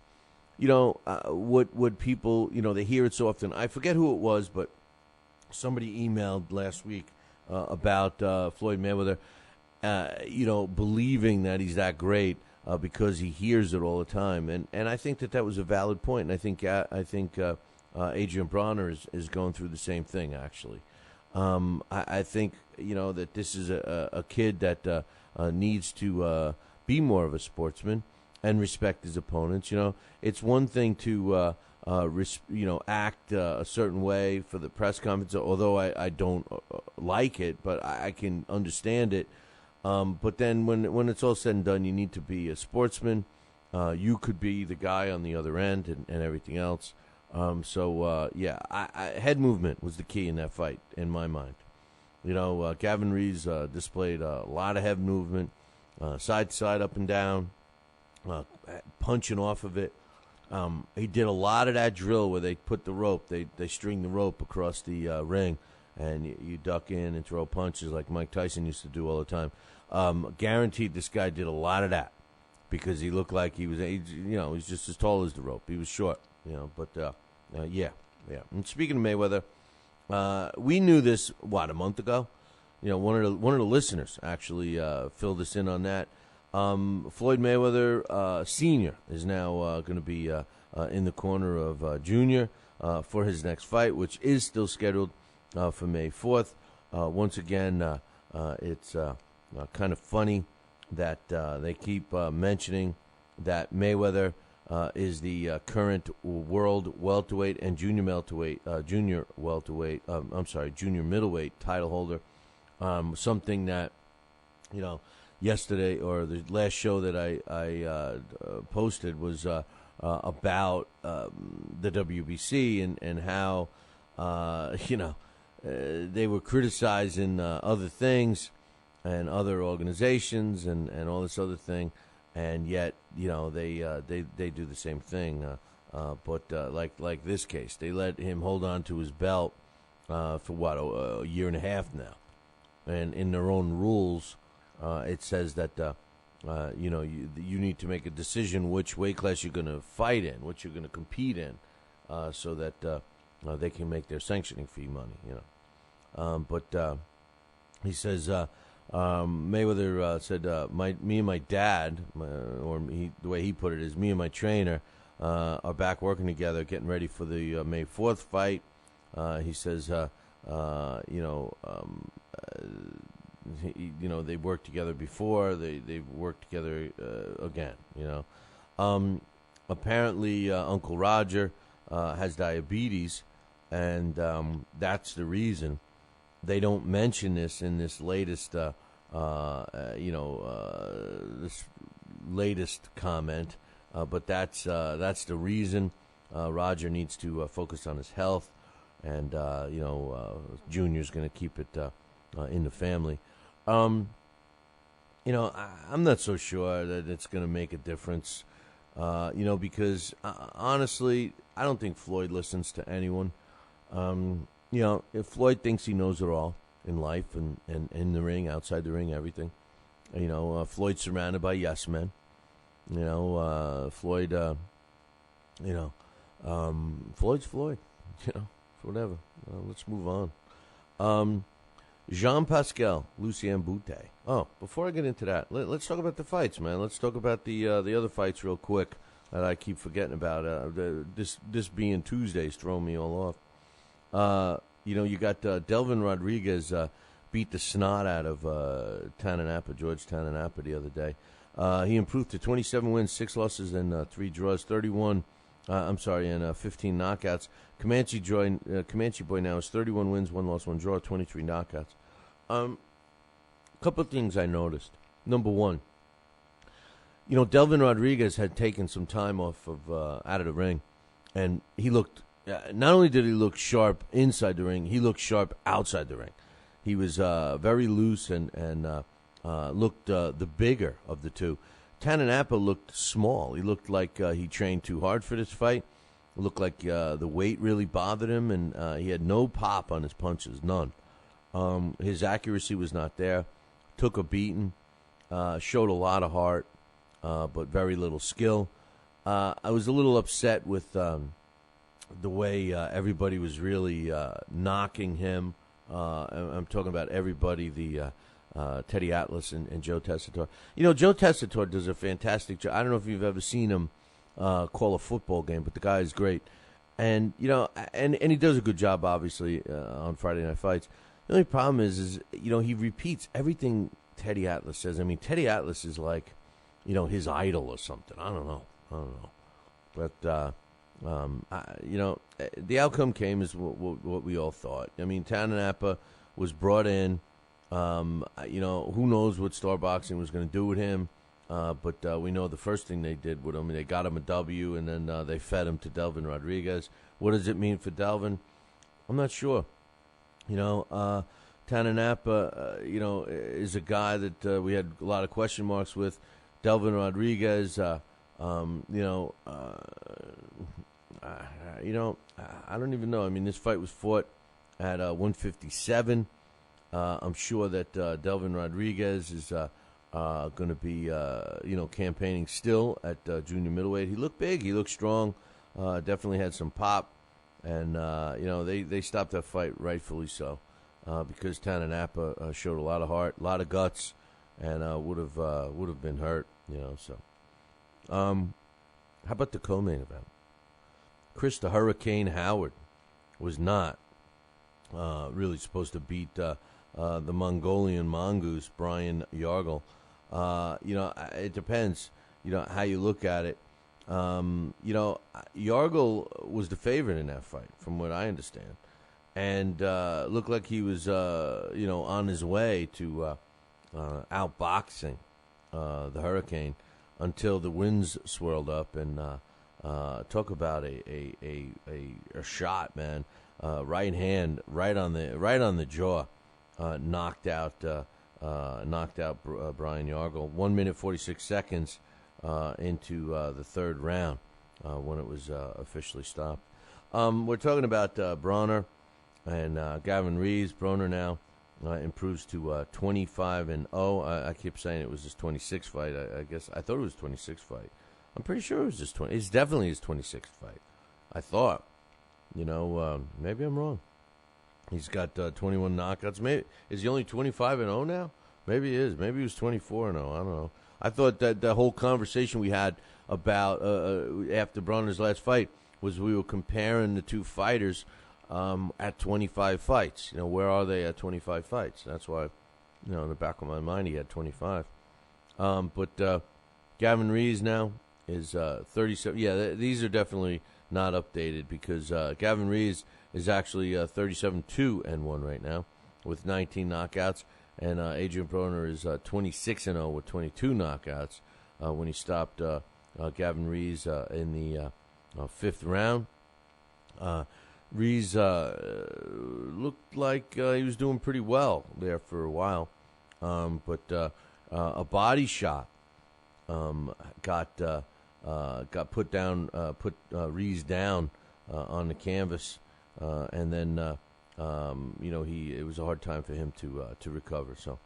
D: what people, they hear it so often. I forget who it was, but somebody emailed last week about Floyd Mayweather, believing that he's that great because he hears it all the time, and I think that was a valid point, and I think Adrian Broner is going through the same thing actually. I think that this is a kid that needs to be more of a sportsman and respect his opponents. It's one thing to act a certain way for the press conference, although I don't like it, but I can understand it. But then when it's all said and done, you need to be a sportsman. You could be the guy on the other end and everything else. Head movement was the key in that fight, in my mind. Gavin Rees displayed a lot of head movement, side to side, up and down, punching off of it. He did a lot of that drill where they put the rope, they string the rope across the ring, and you duck in and throw punches like Mike Tyson used to do all the time. Guaranteed this guy did a lot of that because he looked like he was, he's just as tall as the rope. He was short, yeah. And speaking of Mayweather, we knew this, a month ago? one of the listeners actually filled us in on that. Floyd Mayweather Sr. is now going to be in the corner of Junior for his next fight, which is still scheduled for May 4th. Once again, it's kind of funny that they keep mentioning that Mayweather is the current world welterweight and junior middleweight title holder. Something that, yesterday or the last show that I posted was about the WBC and how, they were criticizing other things and other organizations and all this other thing. And yet, they do the same thing. But like this case, they let him hold on to his belt for a year and a half now. And in their own rules, it says that you need to make a decision which weight class you're going to fight in, what you're going to compete in, so that they can make their sanctioning fee money. But he says. Mayweather said, me and my dad, the way he put it is, me and my trainer are back working together, getting ready for the May 4th fight. He says, they worked together before, they worked together again. Apparently, Uncle Roger has diabetes, and that's the reason. They don't mention this in this latest, this latest comment, but that's the reason. Roger needs to focus on his health, and Junior's going to keep it in the family. I'm not so sure that it's going to make a difference, because honestly, I don't think Floyd listens to anyone. If Floyd thinks he knows it all in life and in the ring, outside the ring, everything, Floyd's surrounded by yes men. Floyd, Floyd's Floyd. Whatever. Let's move on. Jean-Pascal Lucien Boutte. Oh, before I get into that, let's talk about the fights, man. Let's talk about the other fights real quick that I keep forgetting about. This being Tuesday's throwing me all off. You got Delvin Rodriguez beat the snot out of George Tananapa the other day. He improved to 27 wins, 6 losses, and 3 draws, 15 knockouts. Comanche Boy now is 31 wins, 1 loss, 1 draw, 23 knockouts. A couple of things I noticed. Number one, Delvin Rodriguez had taken some time off of out of the ring, and he looked. Not only did he look sharp inside the ring, he looked sharp outside the ring. He was very loose and looked the bigger of the two. Tananapa looked small. He looked like he trained too hard for this fight. It looked like the weight really bothered him, and he had no pop on his punches, none. His accuracy was not there. Took a beating. Showed a lot of heart, but very little skill. I was a little upset with the way everybody was really knocking him. I'm talking about everybody, the Teddy Atlas and Joe Tessitore. Joe Tessitore does a fantastic job. I don't know if you've ever seen him call a football game, but the guy is great. And, and he does a good job, obviously, on Friday Night Fights. The only problem is he repeats everything Teddy Atlas says. I mean, Teddy Atlas is like, his idol or something. I don't know. But, the outcome came as what we all thought. I mean, Tananapa was brought in. Who knows what Star Boxing was going to do with him. But we know the first thing they did with him, they got him a W, and then they fed him to Delvin Rodriguez. What does it mean for Delvin? I'm not sure. Tananapa, is a guy that we had a lot of question marks with. Delvin Rodriguez, I don't even know. I mean, this fight was fought at 157. I'm sure that Delvin Rodriguez is going to be, campaigning still at junior middleweight. He looked big. He looked strong. Definitely had some pop. And, they stopped that fight, rightfully so. because Tananapa showed a lot of heart, a lot of guts, and would have been hurt, So, how about the co-main event? Chris the Hurricane Howard was not really supposed to beat the Mongolian mongoose Brian Yargle. It depends, how you look at it. Yargle was the favorite in that fight, from what I understand, and looked like he was, on his way to outboxing the Hurricane until the winds swirled up and talk about a shot, man. Right hand, right on the jaw, knocked out Brian Yargle. 1 minute 46 seconds into the third round when it was officially stopped. We're talking about Broner and Gavin Rees. Broner now improves to 25-0. I keep saying it was his 26th fight. I guess I thought it was 26th fight. I'm pretty sure it was just 20. It's definitely his 26th fight. I thought. Maybe I'm wrong. He's got 21 knockouts. Maybe is he only 25-0 now? Maybe he is. Maybe he was 24-0. I don't know. I thought that the whole conversation we had about after Broner's last fight was we were comparing the two fighters at 25 fights. Where are they at 25 fights? That's why, in the back of my mind, he had 25. But Gavin Rees now is 37. Yeah, these are definitely not updated because Gavin Rees is actually 37-2-1 right now with 19 knockouts, and Adrian Broner is 26-0 with 22 knockouts when he stopped Gavin Rees in the fifth round. Rees looked like he was doing pretty well there for a while, but a body shot got put Rees down on the canvas, and then it was a hard time for him to recover. So,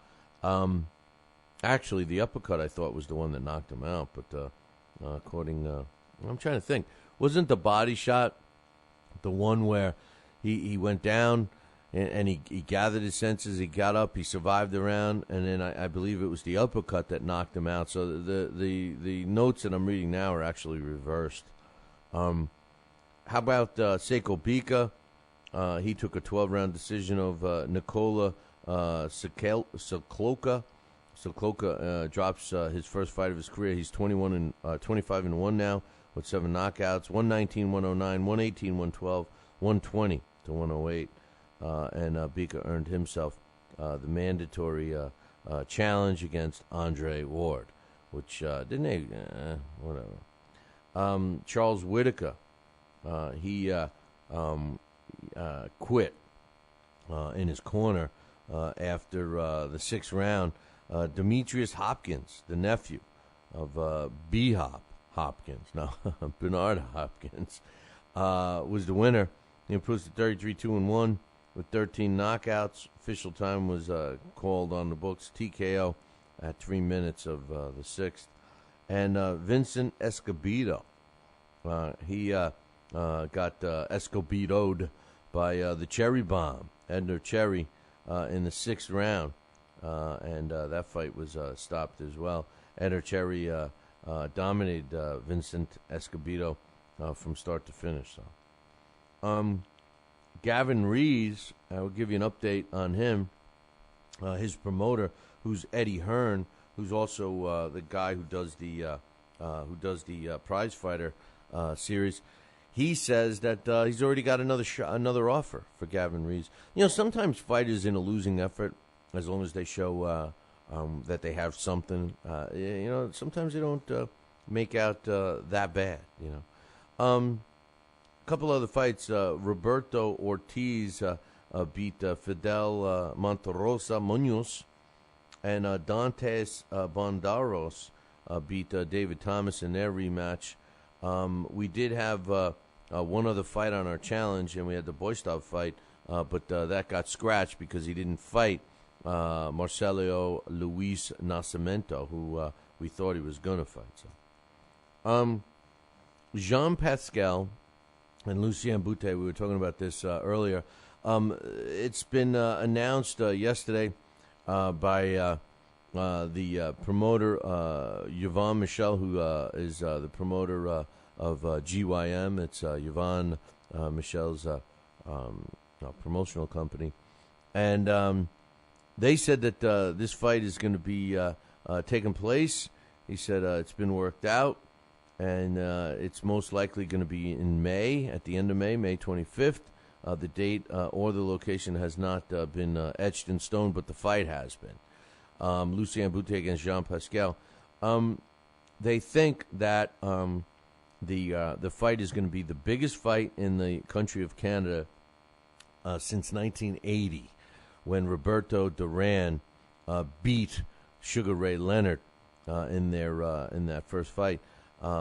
D: actually, the uppercut I thought was the one that knocked him out, but I'm trying to think, wasn't the body shot the one where he went down and he gathered his senses, he got up, he survived the round, and then I believe it was the uppercut that knocked him out. So the notes that I'm reading now are actually reversed. How about Seiko Bika? He took a 12-round decision of Nikola Sokloka. Sokloka drops his first fight of his career. He's 25-1 now with 7 knockouts, 119, 109, 118, 112, 120 to 108. And Bika earned himself the mandatory challenge against Andre Ward, which didn't he? Whatever. Charles Whitaker, he quit in his corner after the 6th round. Demetrius Hopkins, the nephew of B-Hop Hopkins, no, Bernard Hopkins, was the winner. He improves to 33-2-1 with 13 knockouts. Official time was called on the books, TKO, at 3 minutes of the 6th. And Vincent Escobedo, he got Escobedo'd by the Cherry Bomb, Edner Cherry, in the 6th round. And that fight was stopped as well. Edner Cherry dominated Vincent Escobedo from start to finish. So, Gavin Rees, I will give you an update on him. His promoter, who's Eddie Hearn, who's also the guy who does the Prize Fighter series. He says that he's already got another offer for Gavin Rees. Sometimes fighters in a losing effort, as long as they show that they have something, sometimes they don't make out that bad. Couple other fights. Roberto Ortiz beat Fidel Monterosa Munoz, and Dantes Bondaros beat David Thomas in their rematch. We did have one other fight on our challenge, and we had the Boystov fight, but that got scratched because he didn't fight Marcelo Luis Nascimento, who we thought he was going to fight. So, Jean Pascal and Lucien Boutte, we were talking about this earlier. It's been announced yesterday by the promoter, Yvonne Michelle, who is the promoter of GYM. It's Yvonne Michelle's promotional company. And they said that this fight is going to be taking place. He said it's been worked out, and it's most likely going to be in May, at the end of May, May 25th. The date or the location has not been etched in stone, but the fight has been. Lucien Boutte against Jean Pascal. They think that the fight is going to be the biggest fight in the country of Canada since 1980, when Roberto Duran beat Sugar Ray Leonard in that first fight,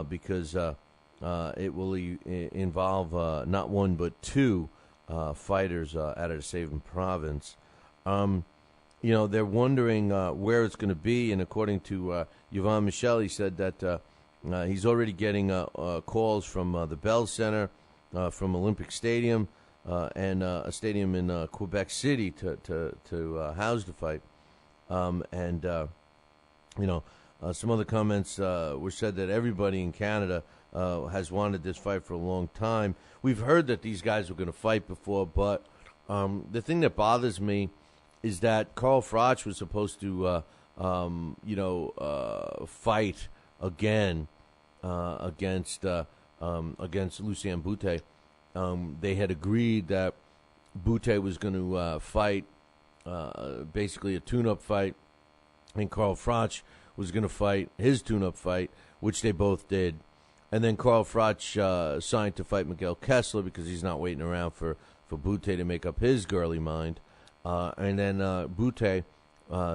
D: because it will involve not one but two fighters out of the same province. They're wondering where it's going to be, and according to Yvonne Michel, he said that he's already getting calls from the Bell Center, from Olympic Stadium, and a stadium in Quebec City to house the fight. Some other comments were said that everybody in Canada has wanted this fight for a long time. We've heard that these guys were going to fight before, but the thing that bothers me is that Carl Froch was supposed to, fight again against Lucien Boutte. They had agreed that Boutte was going to fight basically a tune-up fight, and Carl Froch was going to fight his tune-up fight, which they both did. And then Carl Froch signed to fight Miguel Kessler because he's not waiting around for Boutte to make up his girly mind. And then Boutte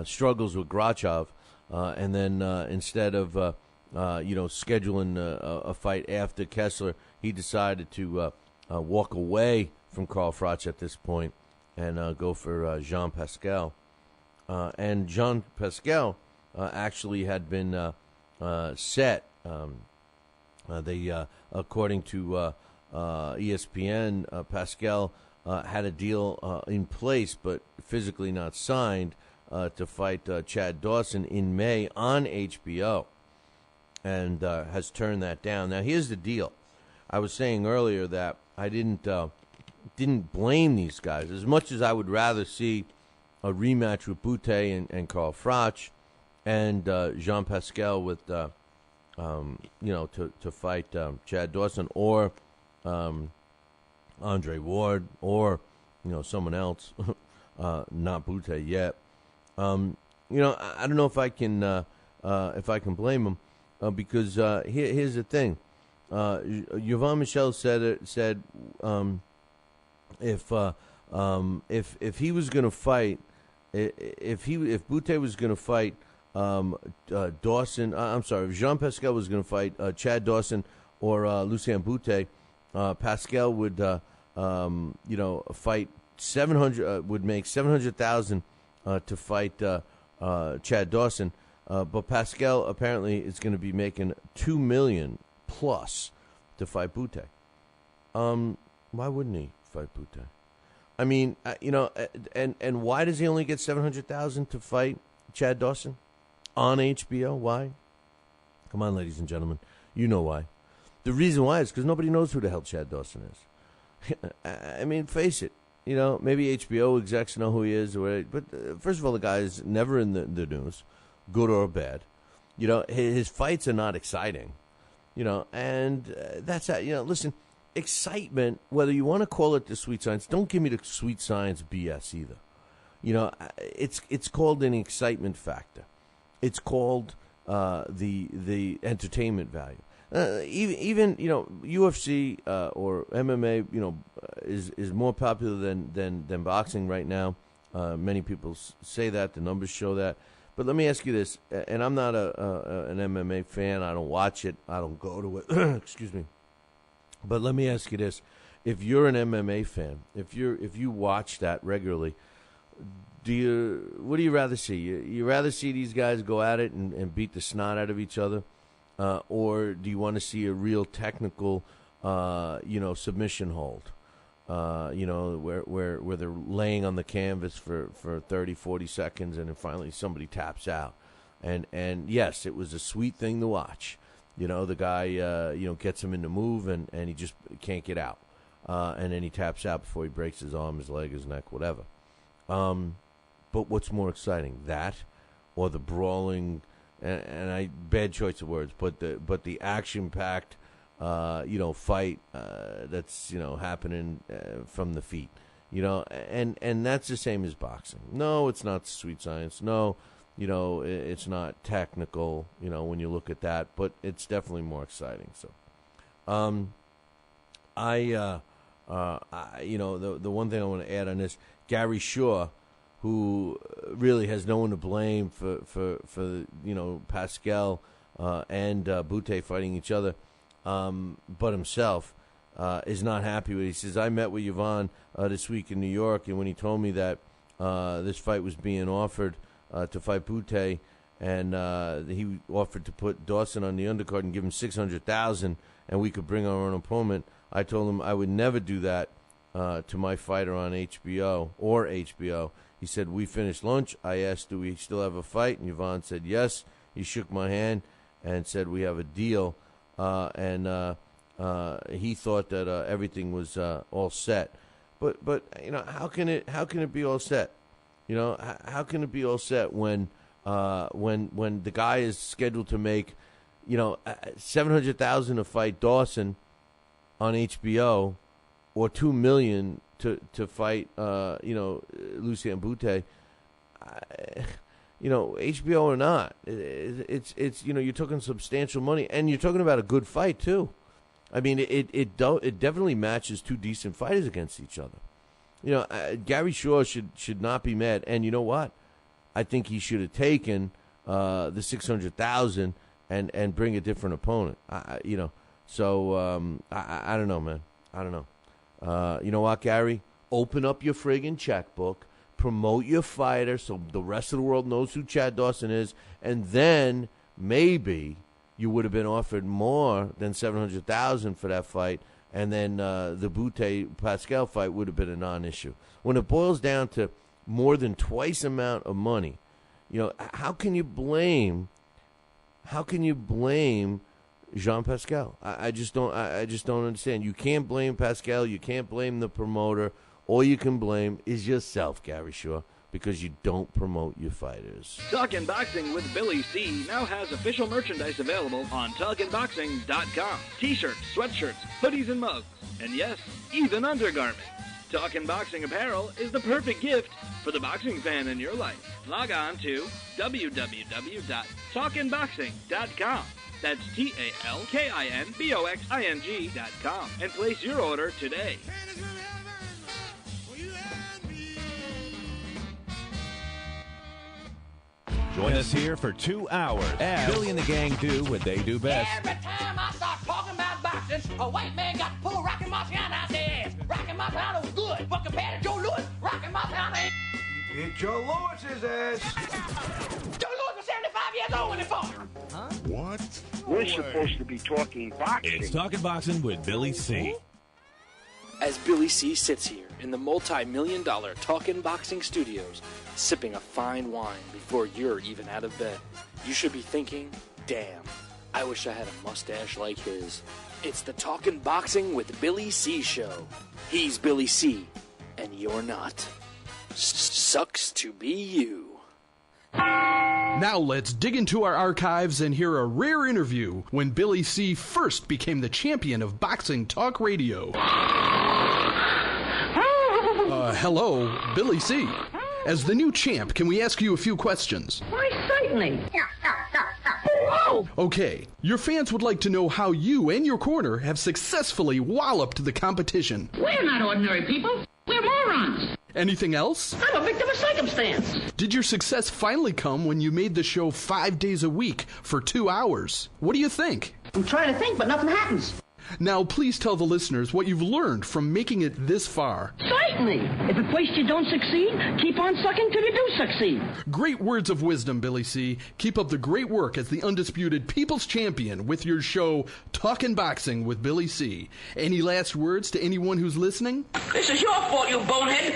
D: struggles with Grachov, and then instead of scheduling a fight after Kessler, he decided to walk away from Carl Froch at this point and go for Jean Pascal. And Jean Pascal actually had been set. According to ESPN, Pascal had a deal in place, but physically not signed, to fight Chad Dawson in May on HBO, and has turned that down. Now, here's the deal. I was saying earlier that I didn't blame these guys as much as I would rather see a rematch with Boutte and Carl Froch, and Jean Pascal with to fight Chad Dawson or Andre Ward or someone else, not Boutte yet. I don't know if I can blame him, because here's the thing. Yvonne Michel said if he was going to fight, if Boutte was going to fight Dawson, if Jean Pascal was going to fight Chad Dawson or Lucien Boutte, Pascal would fight 700, would make 700,000 to fight Chad Dawson, but Pascal apparently is going to be making $2 million plus to fight Boutte. Why wouldn't he fight Boutte? I mean, and why does he only get 700,000 to fight Chad Dawson on HBO? Why? Come on, ladies and gentlemen, you know why. The reason why is because nobody knows who the hell Chad Dawson is. I mean, face it. Maybe HBO execs know who he is, but first of all, the guy is never in the news, good or bad. His fights are not exciting. And that's how, listen, excitement, whether you want to call it the sweet science, don't give me the sweet science BS either. It's called an excitement factor. It's called the entertainment value. Even UFC or MMA, is more popular than boxing right now. Many people say that. The numbers show that. But let me ask you this, and I'm not an MMA fan. I don't watch it. I don't go to it. Excuse me. But let me ask you this: if you're an MMA fan, if you watch that regularly, what do you rather see? You rather see these guys go at it and beat the snot out of each other, or do you want to see a real technical, submission hold? where they're laying on the canvas for 30, 40 seconds, and then finally somebody taps out. And yes, it was a sweet thing to watch. The guy, gets him in the move, and he just can't get out. And then he taps out before he breaks his arm, his leg, his neck, whatever. But what's more exciting, that or the brawling, and bad choice of words, but the action-packed, fight that's happening from the feet, and that's the same as boxing. No, it's not sweet science. No, it's not technical. When you look at that, but it's definitely more exciting. So, the one thing I want to add on this, Gary Shaw, who really has no one to blame for Pascal and Bute fighting each other, but himself, is not happy with it. He says, I met with Yvonne this week in New York, and when he told me that this fight was being offered to fight Bute, and he offered to put Dawson on the undercard and give him $600,000, and we could bring our own opponent, I told him I would never do that to my fighter on HBO. He said, we finished lunch. I asked, do we still have a fight? And Yvonne said, yes. He shook my hand and said, we have a deal. And he thought that everything was all set. But how can it be all set? How can it be all set when the guy is scheduled to make $700,000 to fight Dawson on HBO, or $2 million to fight Lucien Bute? HBO or not, it's you're talking substantial money, and you're talking about a good fight too. I mean, it definitely matches two decent fighters against each other. Gary Shaw should not be mad, and you know what? I think he should have taken the $600,000 and bring a different opponent. So I don't know, man. I don't know. You know what, Gary? Open up your friggin' checkbook. Promote your fighter so the rest of the world knows who Chad Dawson is, and then maybe you would have been offered more than $700,000 for that fight, and then the Bute-Pascal fight would have been a non-issue. When it boils down to more than twice the amount of money, how can you blame Jean Pascal? I just don't understand. You can't blame Pascal. You can't blame the promoter. All you can blame is yourself, Gary Shaw, because you don't promote your fighters.
O: Talkin' Boxing with Billy C. now has official merchandise available on TalkinBoxing.com. T-shirts, sweatshirts, hoodies, and mugs. And yes, even undergarments. Talkin' Boxing apparel is the perfect gift for the boxing fan in your life. Log on to www.talkinboxing.com. That's TalkinBoxing.com and place your order today.
M: Join us here for 2 hours as Billy and the gang do what they do best.
P: Every time I start talking about boxing, a white man got to pull Rocky Marciano out the ass. Rocky Marciano was good, but compared to Joe Louis, Rocky Marciano ain't.
Q: Beat Joe Louis's ass.
P: Joe Louis was 75 years old when he fought.
Q: Huh? What?
R: We're supposed to be talking boxing.
M: It's Talking Boxing with Billy C.
B: As Billy C sits here in the multi-million-dollar Talkin' Boxing Studios, sipping a fine wine before you're even out of bed, you should be thinking, damn, I wish I had a mustache like his. It's the Talkin' Boxing with Billy C show. He's Billy C, and you're not. Sucks to be you.
S: Now let's dig into our archives and hear a rare interview when Billy C first became the champion of boxing talk radio. Hello, Billy C. As the new champ, can we ask you a few questions?
P: Why, certainly.
S: Okay, your fans would like to know how you and your corner have successfully walloped the competition.
P: We're not ordinary people. We're morons.
S: Anything else?
P: I'm a victim of circumstance.
S: Did your success finally come when you made the show 5 days a week for 2 hours? What do you think?
P: I'm trying to think, but nothing happens.
S: Now, please tell the listeners what you've learned from making it this far.
T: Certainly. If at first you don't succeed, keep on sucking till you do succeed.
S: Great words of wisdom, Billy C. Keep up the great work as the undisputed People's Champion with your show, Talkin' Boxing with Billy C. Any last words to anyone who's listening?
P: This is your fault, you bonehead.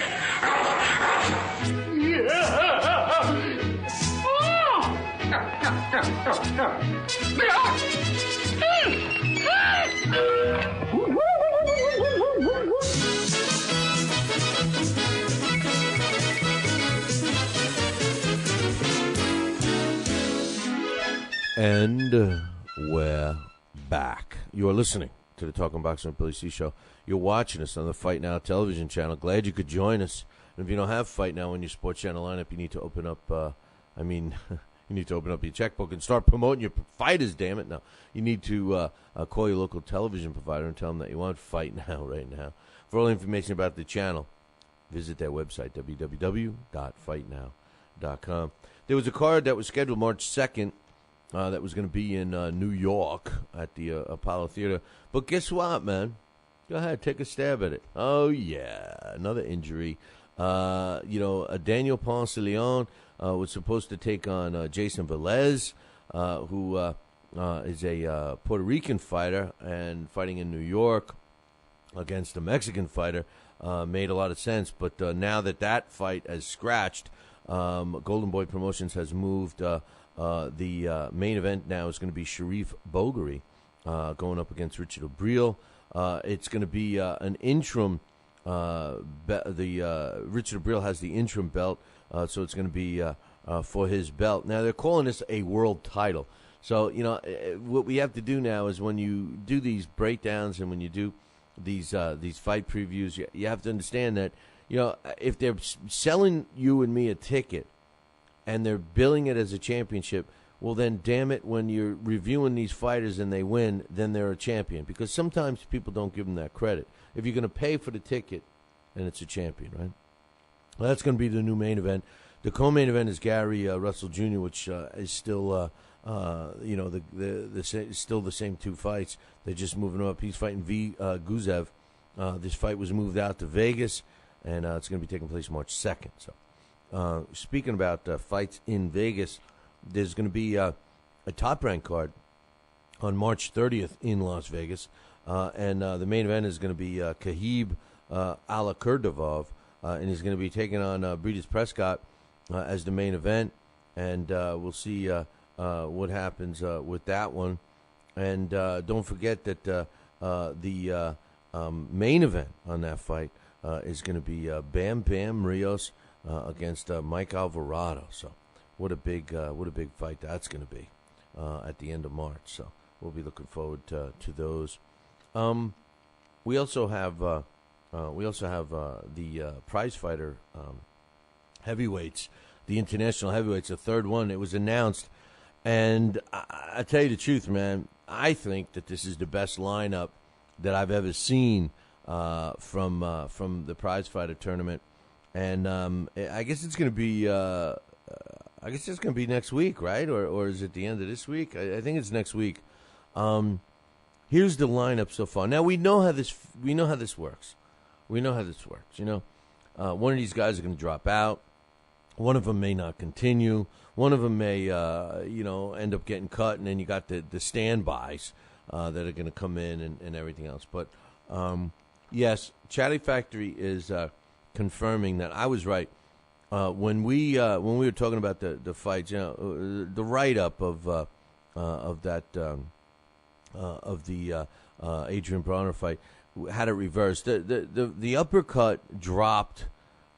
D: And we're back. You are listening to the Talking Boxing with Billy C show. You're watching us on the Fight Now television channel. Glad you could join us. And if you don't have Fight Now on your sports channel lineup, you need to open up, you need to open up your checkbook and start promoting your fighters, damn it. No, you need to call your local television provider and tell them that you want Fight Now right now. For all information about the channel, visit their website, www.fightnow.com. There was a card that was scheduled March 2nd that was going to be in New York at the Apollo Theater. But guess what, man? Go ahead, take a stab at it. Oh, yeah, another injury. Daniel Ponce Leon was supposed to take on Jason Velez, who is a Puerto Rican fighter and fighting in New York against a Mexican fighter. Made a lot of sense. But now that fight has scratched, Golden Boy Promotions has moved the main event now is going to be Sharif Bogheri going up against Richard Abril. It's going to be an interim. Richard Abril has the interim belt, so it's going to be for his belt. Now they're calling this a world title. So what we have to do now is when you do these breakdowns and when you do these fight previews, you have to understand that if they're selling you and me a ticket and they're billing it as a championship, well, then, damn it, when you're reviewing these fighters and they win, then they're a champion. Because sometimes people don't give them that credit. If you're going to pay for the ticket, then it's a champion, right? Well, that's going to be the new main event. The co-main event is Gary Russell Jr., which is still, still the same two fights. They're just moving up. He's fighting Guzev. This fight was moved out to Vegas, and it's going to be taking place March 2nd. So. Speaking about fights in Vegas, there's going to be a top-ranked card on March 30th in Las Vegas, and the main event is going to be Khabib Alakurdov, and he's going to be taking on Breeders Prescott as the main event, and we'll see what happens with that one. And don't forget that the main event on that fight is going to be Bam Bam Rios against Mike Alvarado. So what a big fight that's going to be at the end of March. So we'll be looking forward to those. We also have the prize fighter heavyweights, the international heavyweights, the third one. It was announced, and I tell you the truth, man. I think that this is the best lineup that I've ever seen from the prize fighter tournament. And I guess it's going to be next week, right? Or is it the end of this week? I think it's next week. Here's the lineup so far. Now we know how this works. One of these guys are going to drop out. One of them may not continue. One of them may end up getting cut, and then you got the standbys that are going to come in and everything else. But yes, Chatty Factory is confirming that I was right when we were talking about the fights. The write up of the Adrian Broner fight had it reversed. The uppercut dropped.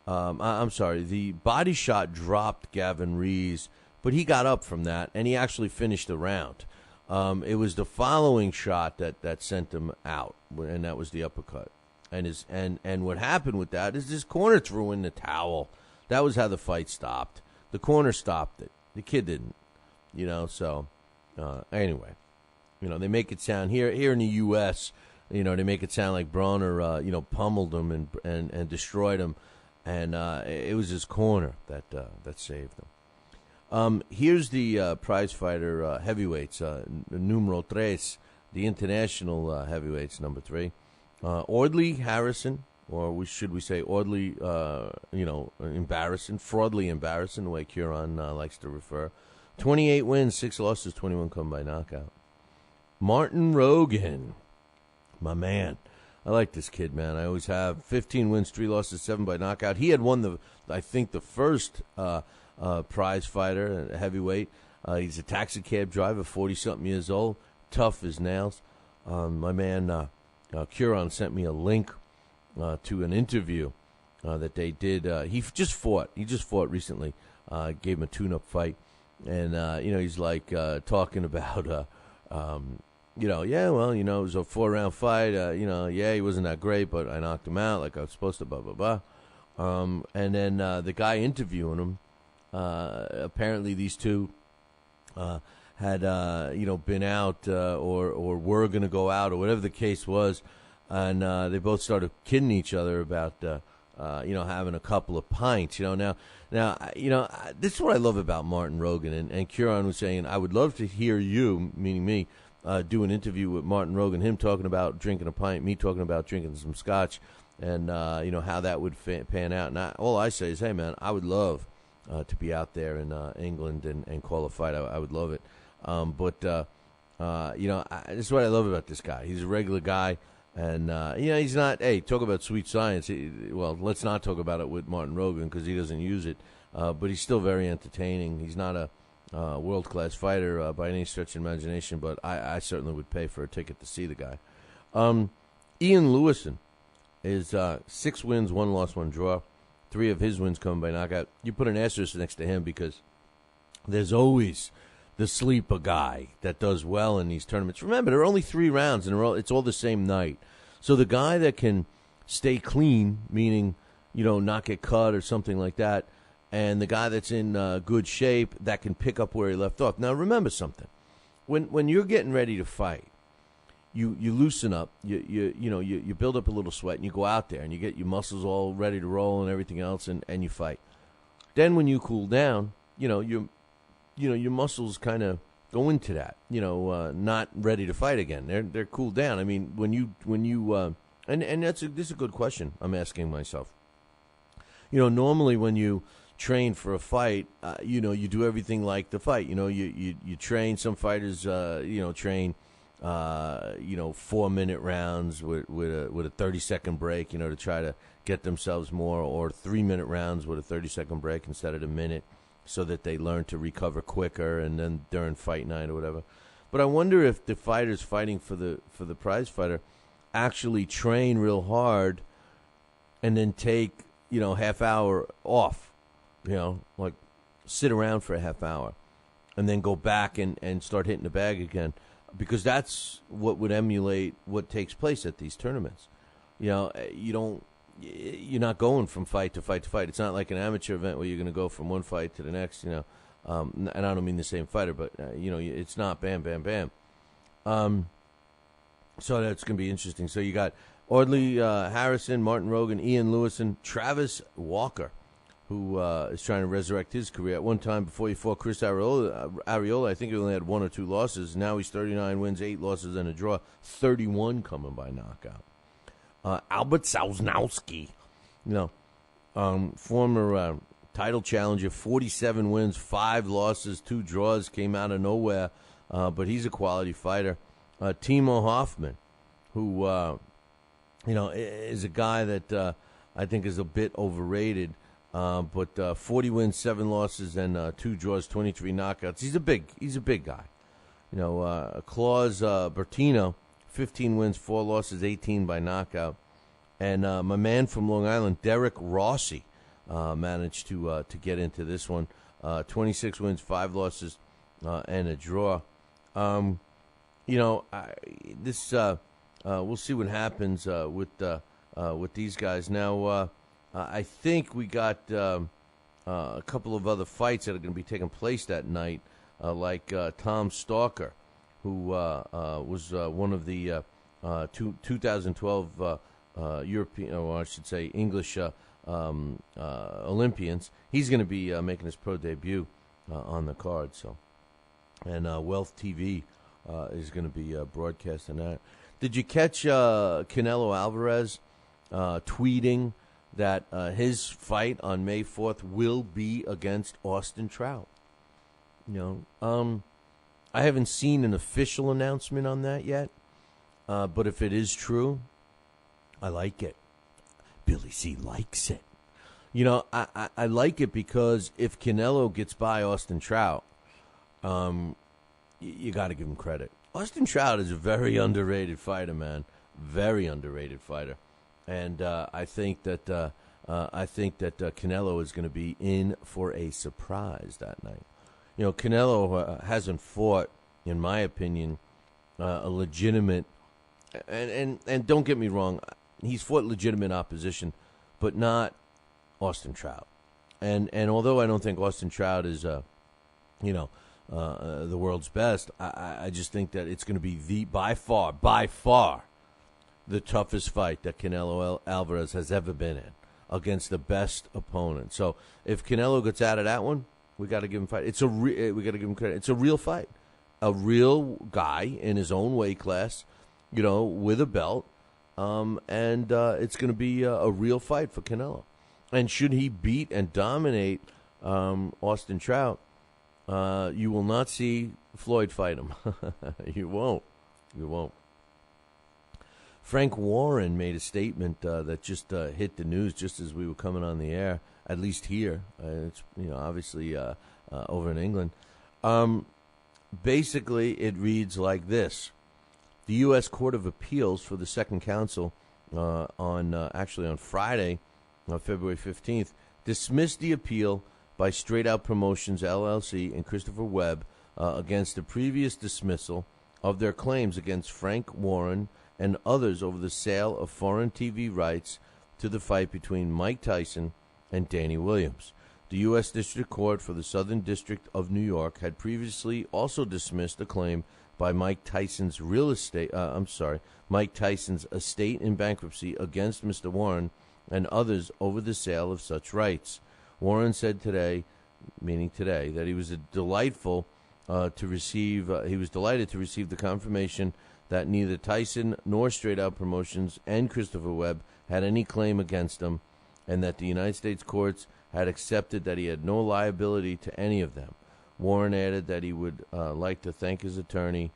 D: I'm sorry. The body shot dropped Gavin Rees, but he got up from that and he actually finished the round. It was the following shot that sent him out, and that was the uppercut. And what happened with that is his corner threw in the towel. That was how the fight stopped. The corner stopped it. The kid didn't. So anyway, they make it sound here in the U.S., they make it sound like Broner, pummeled him and destroyed him. And it was his corner that saved him. Here's the prize fighter heavyweights, numero tres, the international heavyweights, number 3. Audley Harrison, or should we say Audley, fraudly embarrassing, the way Curon likes to refer. 28 wins, 6 losses, 21 come by knockout. Martin Rogan, my man. I like this kid, man. I always have 15 wins, 3 losses, 7 by knockout. He had won the first prize fighter, heavyweight. He's a taxi cab driver, 40-something years old, tough as nails. My man Curon sent me a link to an interview that they did. He just fought. He just fought recently. Gave him a tune-up fight, and he's like talking about, it was a 4-round fight. He wasn't that great, but I knocked him out like I was supposed to. Blah blah blah. And then the guy interviewing him, apparently these two had been out or were going to go out or whatever the case was, and they both started kidding each other about having a couple of pints. Now this is what I love about Martin Rogan, and Curon was saying I would love to hear you, meaning me, do an interview with Martin Rogan, him talking about drinking a pint, me talking about drinking some scotch, and how that would pan out. And all I say is, hey man, I would love to be out there in England and call a fight. I would love it. This is what I love about this guy. He's a regular guy, and he's not. Hey, talk about sweet science. Let's not talk about it with Martin Rogan because he doesn't use it. But he's still very entertaining. He's not a world-class fighter by any stretch of imagination, but I certainly would pay for a ticket to see the guy. Ian Lewison is 6 wins, 1 loss, 1 draw. 3 of his wins come by knockout. You put an asterisk next to him because there's always the sleeper guy that does well in these tournaments. Remember, there are only 3 rounds, and it's all the same night. So the guy that can stay clean, meaning, not get cut or something like that, and the guy that's in good shape that can pick up where he left off. Now, remember something. When you're getting ready to fight, you loosen up, you build up a little sweat, and you go out there, and you get your muscles all ready to roll and everything else, and you fight. Then when you cool down, your muscles kind of go into that, not ready to fight again. They're cooled down. I mean, when you and this is a good question I'm asking myself. Normally when you train for a fight, you do everything like the fight. You train. Some fighters, train. 4-minute rounds with a 30-second break, to try to get themselves more, or 3-minute rounds with a 30-second break instead of a minute, so that they learn to recover quicker, and then during fight night or whatever. But I wonder if the fighters fighting for the prize fighter actually train real hard, and then take half hour off, like sit around for a half hour, and then go back and start hitting the bag again. Because that's what would emulate what takes place at these tournaments. You're not going from fight to fight to fight. It's not like an amateur event where you're going to go from one fight to the next. And I don't mean the same fighter, but it's not bam, bam, bam. So that's going to be interesting. So you got Audley Harrison, Martin Rogan, Ian Lewison, Travis Walker, who is trying to resurrect his career. At one time, before he fought Chris Arreola, I think he only had 1 or 2 losses. Now he's 39 wins, 8 losses, and a draw. 31 coming by knockout. Albert Sosnowski, former title challenger, 47 wins, 5 losses, 2 draws, came out of nowhere, but he's a quality fighter. Timo Hoffman, who is a guy that I think is a bit overrated. But 40 wins, 7 losses, and 2 draws, 23 knockouts. He's a big guy. Claus Bertino, 15 wins, 4 losses, 18 by knockout. And my man from Long Island, Derek Rossi, managed to get into this one. 26 wins, 5 losses, and a draw. We'll see what happens with these guys now. I think we got a couple of other fights that are going to be taking place that night, like Tom Stalker, who was one of the 2012 European, or I should say English Olympians. He's going to be making his pro debut on the card. So, and Wealth TV is going to be broadcasting that. Did you catch Canelo Alvarez tweeting that his fight on May 4th will be against Austin Trout? I haven't seen an official announcement on that yet, but if it is true, I like it. Billy C likes it. I like it because if Canelo gets by Austin Trout, you got to give him credit. Austin Trout is a very underrated fighter, man. Very underrated fighter, and I think that Canelo is going to be in for a surprise that night. Canelo hasn't fought, in my opinion, a legitimate, and don't get me wrong, he's fought legitimate opposition, but not Austin Trout. And although I don't think Austin Trout is, the world's best, I just think that it's going to be by far, the toughest fight that Canelo Alvarez has ever been in against the best opponent. So if Canelo gets out of that one, we got to give him fight. We got to give him credit. It's a real fight, a real guy in his own weight class, with a belt, and it's going to be a real fight for Canelo. And should he beat and dominate Austin Trout, you will not see Floyd fight him. You won't. Frank Warren made a statement that just hit the news just as we were coming on the air, at least here. It's obviously over in England. Basically, it reads like this. The U.S. Court of Appeals for the Second Council on Friday, February 15th, dismissed the appeal by Straight Out Promotions, LLC, and Christopher Webb against the previous dismissal of their claims against Frank Warren and others over the sale of foreign TV rights to the fight between Mike Tyson and Danny Williams. The U.S. District Court for the Southern District of New York had previously also dismissed a claim by Mike Tyson's estate in bankruptcy against Mr. Warren and others over the sale of such rights. Warren said today, that he was delighted to receive the confirmation that neither Tyson nor Straight Out Promotions and Christopher Webb had any claim against him, and that the United States courts had accepted that he had no liability to any of them. Warren added that he would like to thank his attorney,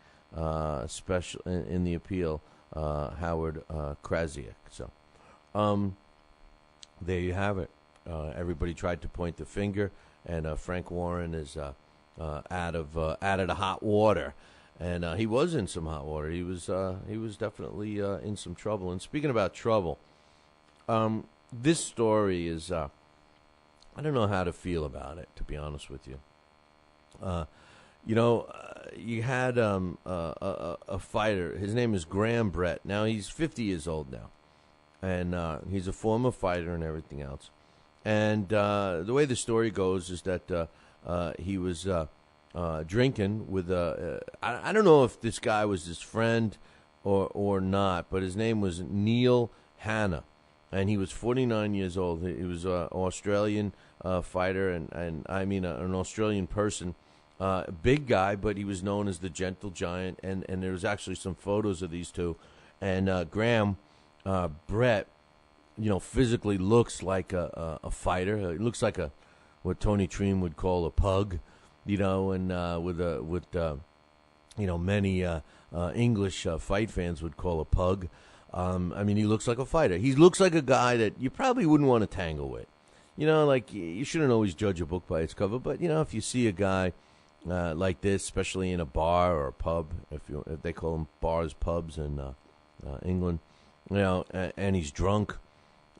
D: special in the appeal, Howard Krasiak. So, there you have it. Everybody tried to point the finger, and Frank Warren is out of the hot water, and he was in some hot water. He was definitely in some trouble. And speaking about trouble, this story is I don't know how to feel about it, to be honest with you. You had a fighter. His name is Graham Brett. Now, he's 50 years old now, and he's a former fighter and everything else. And the way the story goes is that he was drinking with I don't know if this guy was his friend or not, but his name was Neil Hanna, and he was 49 years old. He was an Australian fighter, and I mean an Australian person. Big guy, but he was known as the Gentle Giant, and there was actually some photos of these two. And Graham Brett, physically looks like a fighter. He looks like what Tony Treem would call a pug, and many English fight fans would call a pug. He looks like a fighter. He looks like a guy that you probably wouldn't want to tangle with. You shouldn't always judge a book by its cover, but if you see a guy like this, especially in a bar or a pub, if they call them bars, pubs in England, and he's drunk,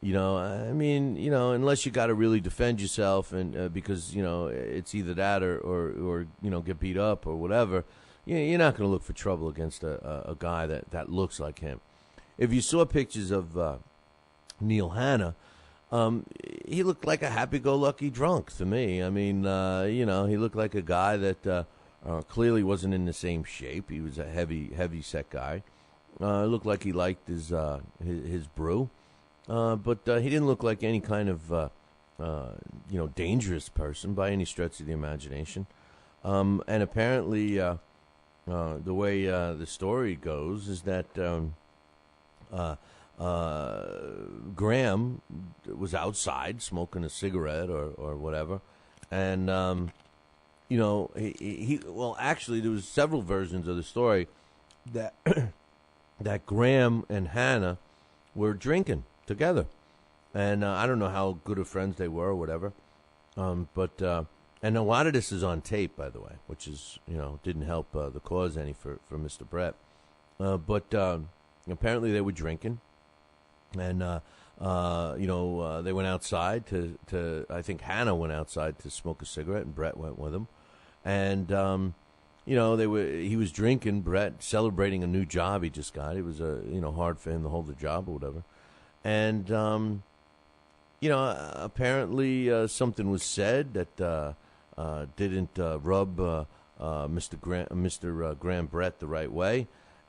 D: unless you got to really defend yourself, and because it's either that or get beat up or whatever, you're not going to look for trouble against a guy that looks like him. If you saw pictures of Neil Hanna, he looked like a happy-go-lucky drunk to me. He looked like a guy that clearly wasn't in the same shape. He was a heavy-set guy. Looked like he liked his brew, but he didn't look like any kind of dangerous person by any stretch of the imagination. And apparently, the way the story goes is that Graham was outside smoking a cigarette or whatever, and well, actually, there was several versions of the story that that Graham and Hannah were drinking together, and I don't know how good of friends they were or whatever, but and a lot of this is on tape, by the way, which is didn't help the cause any for Mr. Brett, but apparently they were drinking, and they went outside to I think Hannah went outside to smoke a cigarette, and Brett went with him, and he was drinking, Brett, celebrating a new job he just got. It was hard for him to hold the job or whatever, and apparently something was said that didn't rub Mr. Graham Brett the right way,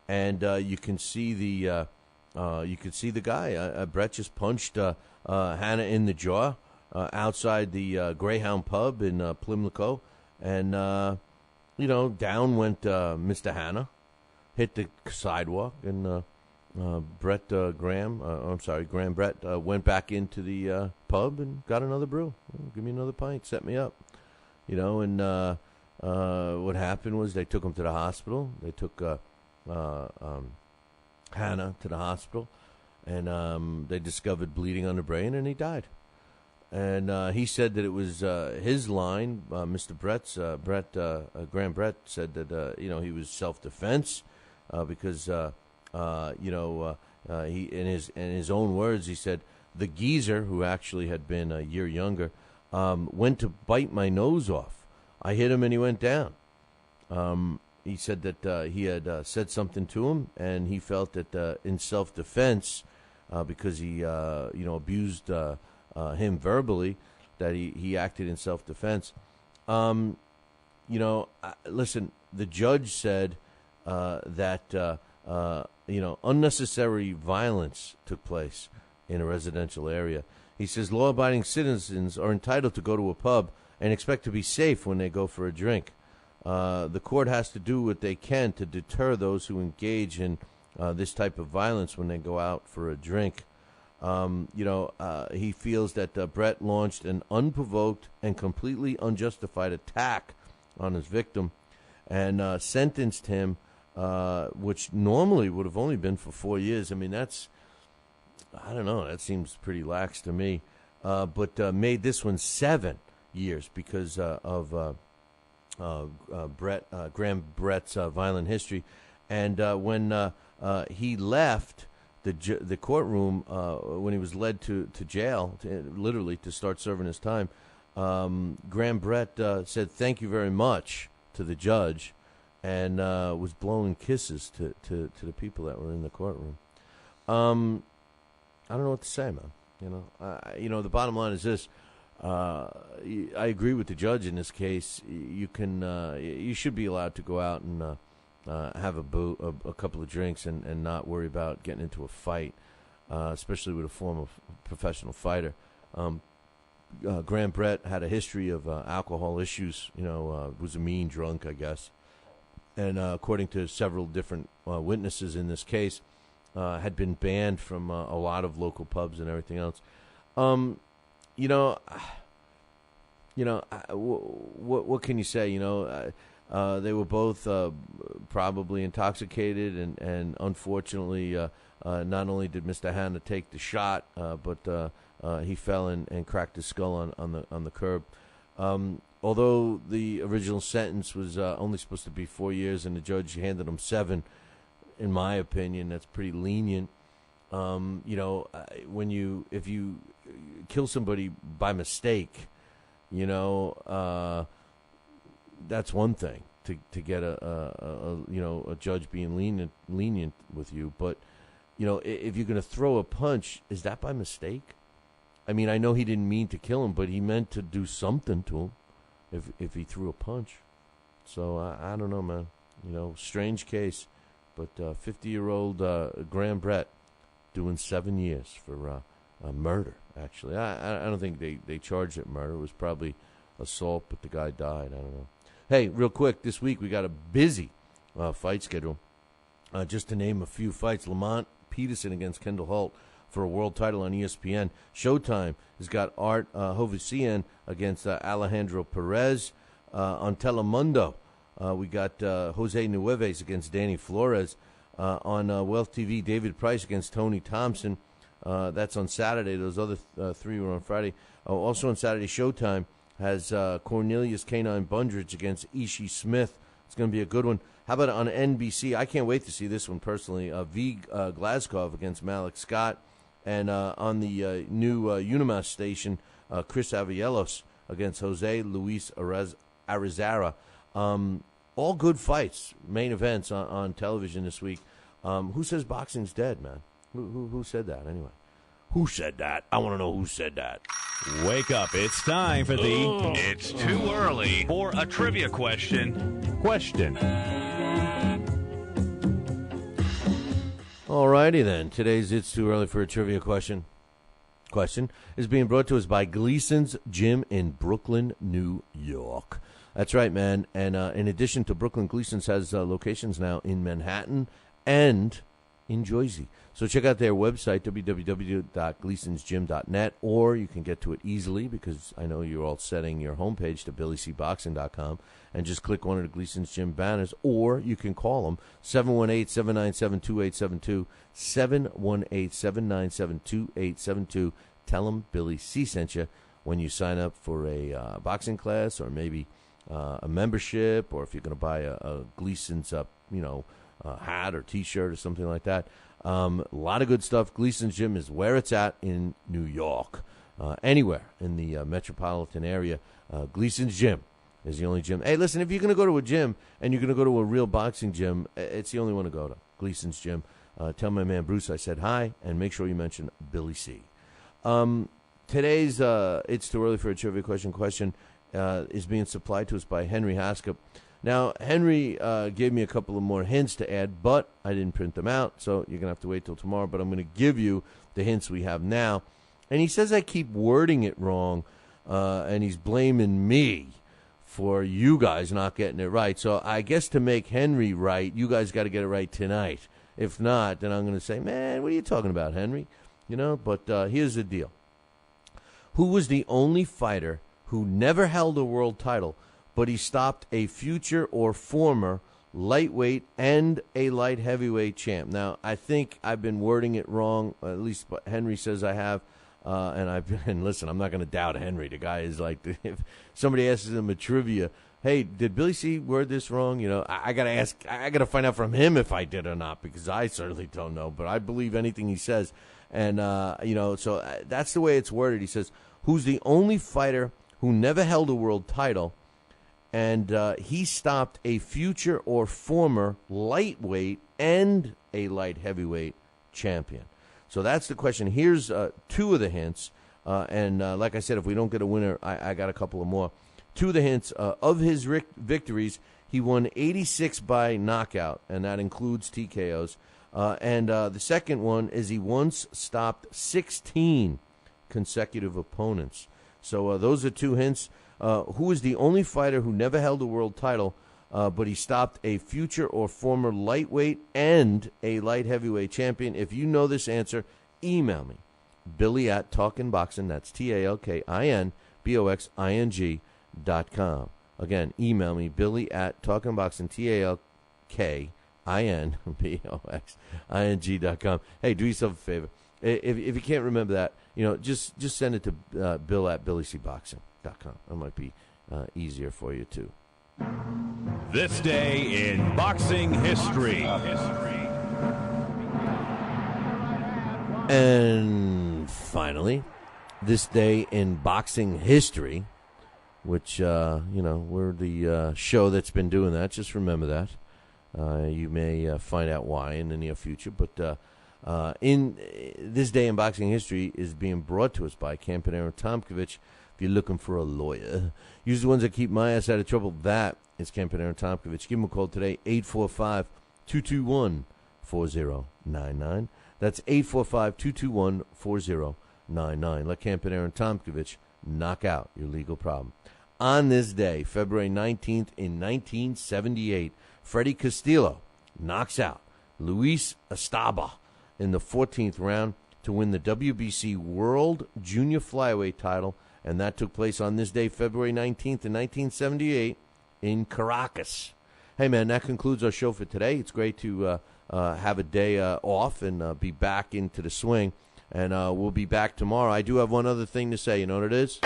D: and you can see the guy. Brett just punched Hannah in the jaw outside the Greyhound pub in Plimlico, and down went Mr. Hannah, hit the sidewalk, and Graham Brett went back into the pub and got another brew. Give me another pint, set me up. And what happened was they took him to the hospital. They took Hannah to the hospital, and they discovered bleeding on the brain, and he died. And he said that it was his line. Mr. Graham Brett said that he was self-defense because he in his own words he said the geezer, who actually had been a year younger, went to bite my nose off. I hit him and he went down. He said that he had said something to him, and he felt that in self-defense, because he abused him verbally, that he acted in self-defense. Listen, the judge said that unnecessary violence took place in a residential area. He says law-abiding citizens are entitled to go to a pub and expect to be safe when they go for a drink. The court has to do what they can to deter those who engage in this type of violence when they go out for a drink. He feels that Brett launched an unprovoked and completely unjustified attack on his victim, and sentenced him, which normally would have only been for 4 years. I mean, I don't know, that seems pretty lax to me, but made this one 7 years because of Graham Brett's violent history. And when he left the courtroom, when he was led to jail, literally to start serving his time, Graham Brett said thank you very much to the judge, and was blowing kisses to the people that were in the courtroom. I don't know what to say, man. The bottom line is this. I agree with the judge in this case. You should be allowed to go out and have a couple of drinks and not worry about getting into a fight, especially with a former professional fighter. Graham Brett had a history of alcohol issues. Was a mean drunk, I guess, and according to several different witnesses in this case, had been banned from a lot of local pubs and everything else. What can you say? They were both probably intoxicated, and unfortunately, not only did Mr. Hannah take the shot, but he fell and cracked his skull on the curb. Although the original sentence was only supposed to be 4 years, and the judge handed him 7, in my opinion, that's pretty lenient. If you kill somebody by mistake, that's one thing to get a judge being lenient with you. But if you're going to throw a punch, is that by mistake? I mean, I know he didn't mean to kill him, but he meant to do something to him if he threw a punch. So I don't know, man. Strange case. But 50-year-old Graham Brett doing 7 years for murder, actually. I don't think they charged it murder. It was probably assault, but the guy died. I don't know. Hey, real quick, this week we got a busy fight schedule. Just to name a few fights, Lamont Peterson against Kendall Holt for a world title on ESPN. Showtime has got Art Hovisian against Alejandro Perez. On Telemundo, we got Jose Nueves against Danny Flores. On Wealth TV, David Price against Tony Thompson. That's on Saturday. Those other three were on Friday. Also on Saturday, Showtime has Cornelius Canine Bundridge against Ishii Smith. It's going to be a good one. How about on NBC? I can't wait to see this one personally. V. Glasgow against Malik Scott. And on the new Unimas station, Chris Avielos against Jose Luis Arizara. All good fights, main events on television this week. Who says boxing's dead, man? Who said that anyway? Who said that? I want to know who said that.
M: Wake up. It's time for the
L: It's too early for a trivia question.
D: Alrighty then. Today's It's Too Early for a Trivia question is being brought to us by Gleason's Gym in Brooklyn, New York. That's right, man. And in addition to Brooklyn, Gleason's has locations now in Manhattan and in Jersey. So check out their website, www.gleasonsgym.net, or you can get to it easily because I know you're all setting your homepage to BillyCBoxing.com and just click one of the Gleason's Gym banners, or you can call them 718-797-2872, 718-797-2872. Tell them Billy C sent you when you sign up for a boxing class or maybe a membership, or if you're going to buy a Gleason's hat or T-shirt or something like that. A lot of good stuff. Gleason's Gym is where it's at in New York. Anywhere in the metropolitan area, Gleason's Gym is the only gym. Hey, listen, if you're going to go to a gym and you're going to go to a real boxing gym, it's the only one to go to, Gleason's Gym. Tell my man Bruce I said hi, and make sure you mention Billy C. Today's It's Too Early for a Trivia question is being supplied to us by Henry Haskell. Now, Henry gave me a couple of more hints to add, but I didn't print them out, so you're going to have to wait till tomorrow. But I'm going to give you the hints we have now. And he says I keep wording it wrong, and he's blaming me for you guys not getting it right. So I guess to make Henry right, you guys got to get it right tonight. If not, then I'm going to say, man, what are you talking about, Henry? But here's the deal. Who was the only fighter who never held a world title, but he stopped a future or former lightweight and a light heavyweight champ? Now, I think I've been wording it wrong, at least Henry says I have, and listen, I'm not going to doubt Henry. The guy is like, if somebody asks him a trivia, hey, did Billy C word this wrong? I got to ask, I got to find out from him if I did or not, because I certainly don't know, but I believe anything he says. And, so that's the way it's worded. He says, who's the only fighter who never held a world title, and he stopped a future or former lightweight and a light heavyweight champion. So that's the question. Here's two of the hints. And like I said, if we don't get a winner, I got a couple of more. Two of the hints. Of his victories, he won 86 by knockout, and that includes TKOs. And the second one is he once stopped 16 consecutive opponents. So those are two hints. Who is the only fighter who never held a world title, but he stopped a future or former lightweight and a light heavyweight champion? If you know this answer, email me, Billy at TalkinBoxing. That's TalkinBoxing.com. Again, email me, Billy at TalkinBoxing, TalkinBoxing.com. Hey, do yourself a favor. If you can't remember that, just send it to Bill at BillyCBoxing.com. That might be easier for you, too.
M: This day in boxing history.
D: And finally, this day in boxing history, which, we're the show that's been doing that. Just remember that. You may find out why in the near future, but in this day in boxing history is being brought to us by Campanaro Tomkovich. If you're looking for a lawyer, use the ones that keep my ass out of trouble. That is Campanaro Tomkovich. Give him a call today, 845-221-4099. That's 845-221-4099. Let Campanaro Tomkovich knock out your legal problem. On this day, February 19th in 1978, Freddie Castillo knocks out Luis Estaba in the 14th round to win the WBC World Junior Flyweight title, and that took place on this day, February 19th in 1978 in Caracas. Hey, man, that concludes our show for today. It's great to have a day off and be back into the swing, and we'll be back tomorrow. I do have one other thing to say. You know what it is?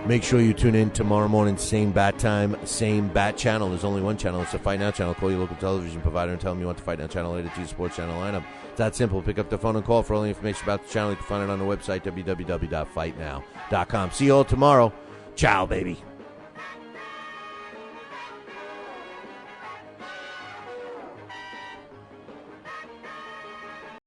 D: Make sure you tune in tomorrow morning, same bat time, same bat channel. There's only one channel. It's the Fight Now channel. Call your local television provider and tell them you want the Fight Now channel added to your sports channel lineup. It's that simple. Pick up the phone and call. For all the information about the channel, you can find it on the website, www.fightnow.com. See you all tomorrow. Ciao, baby.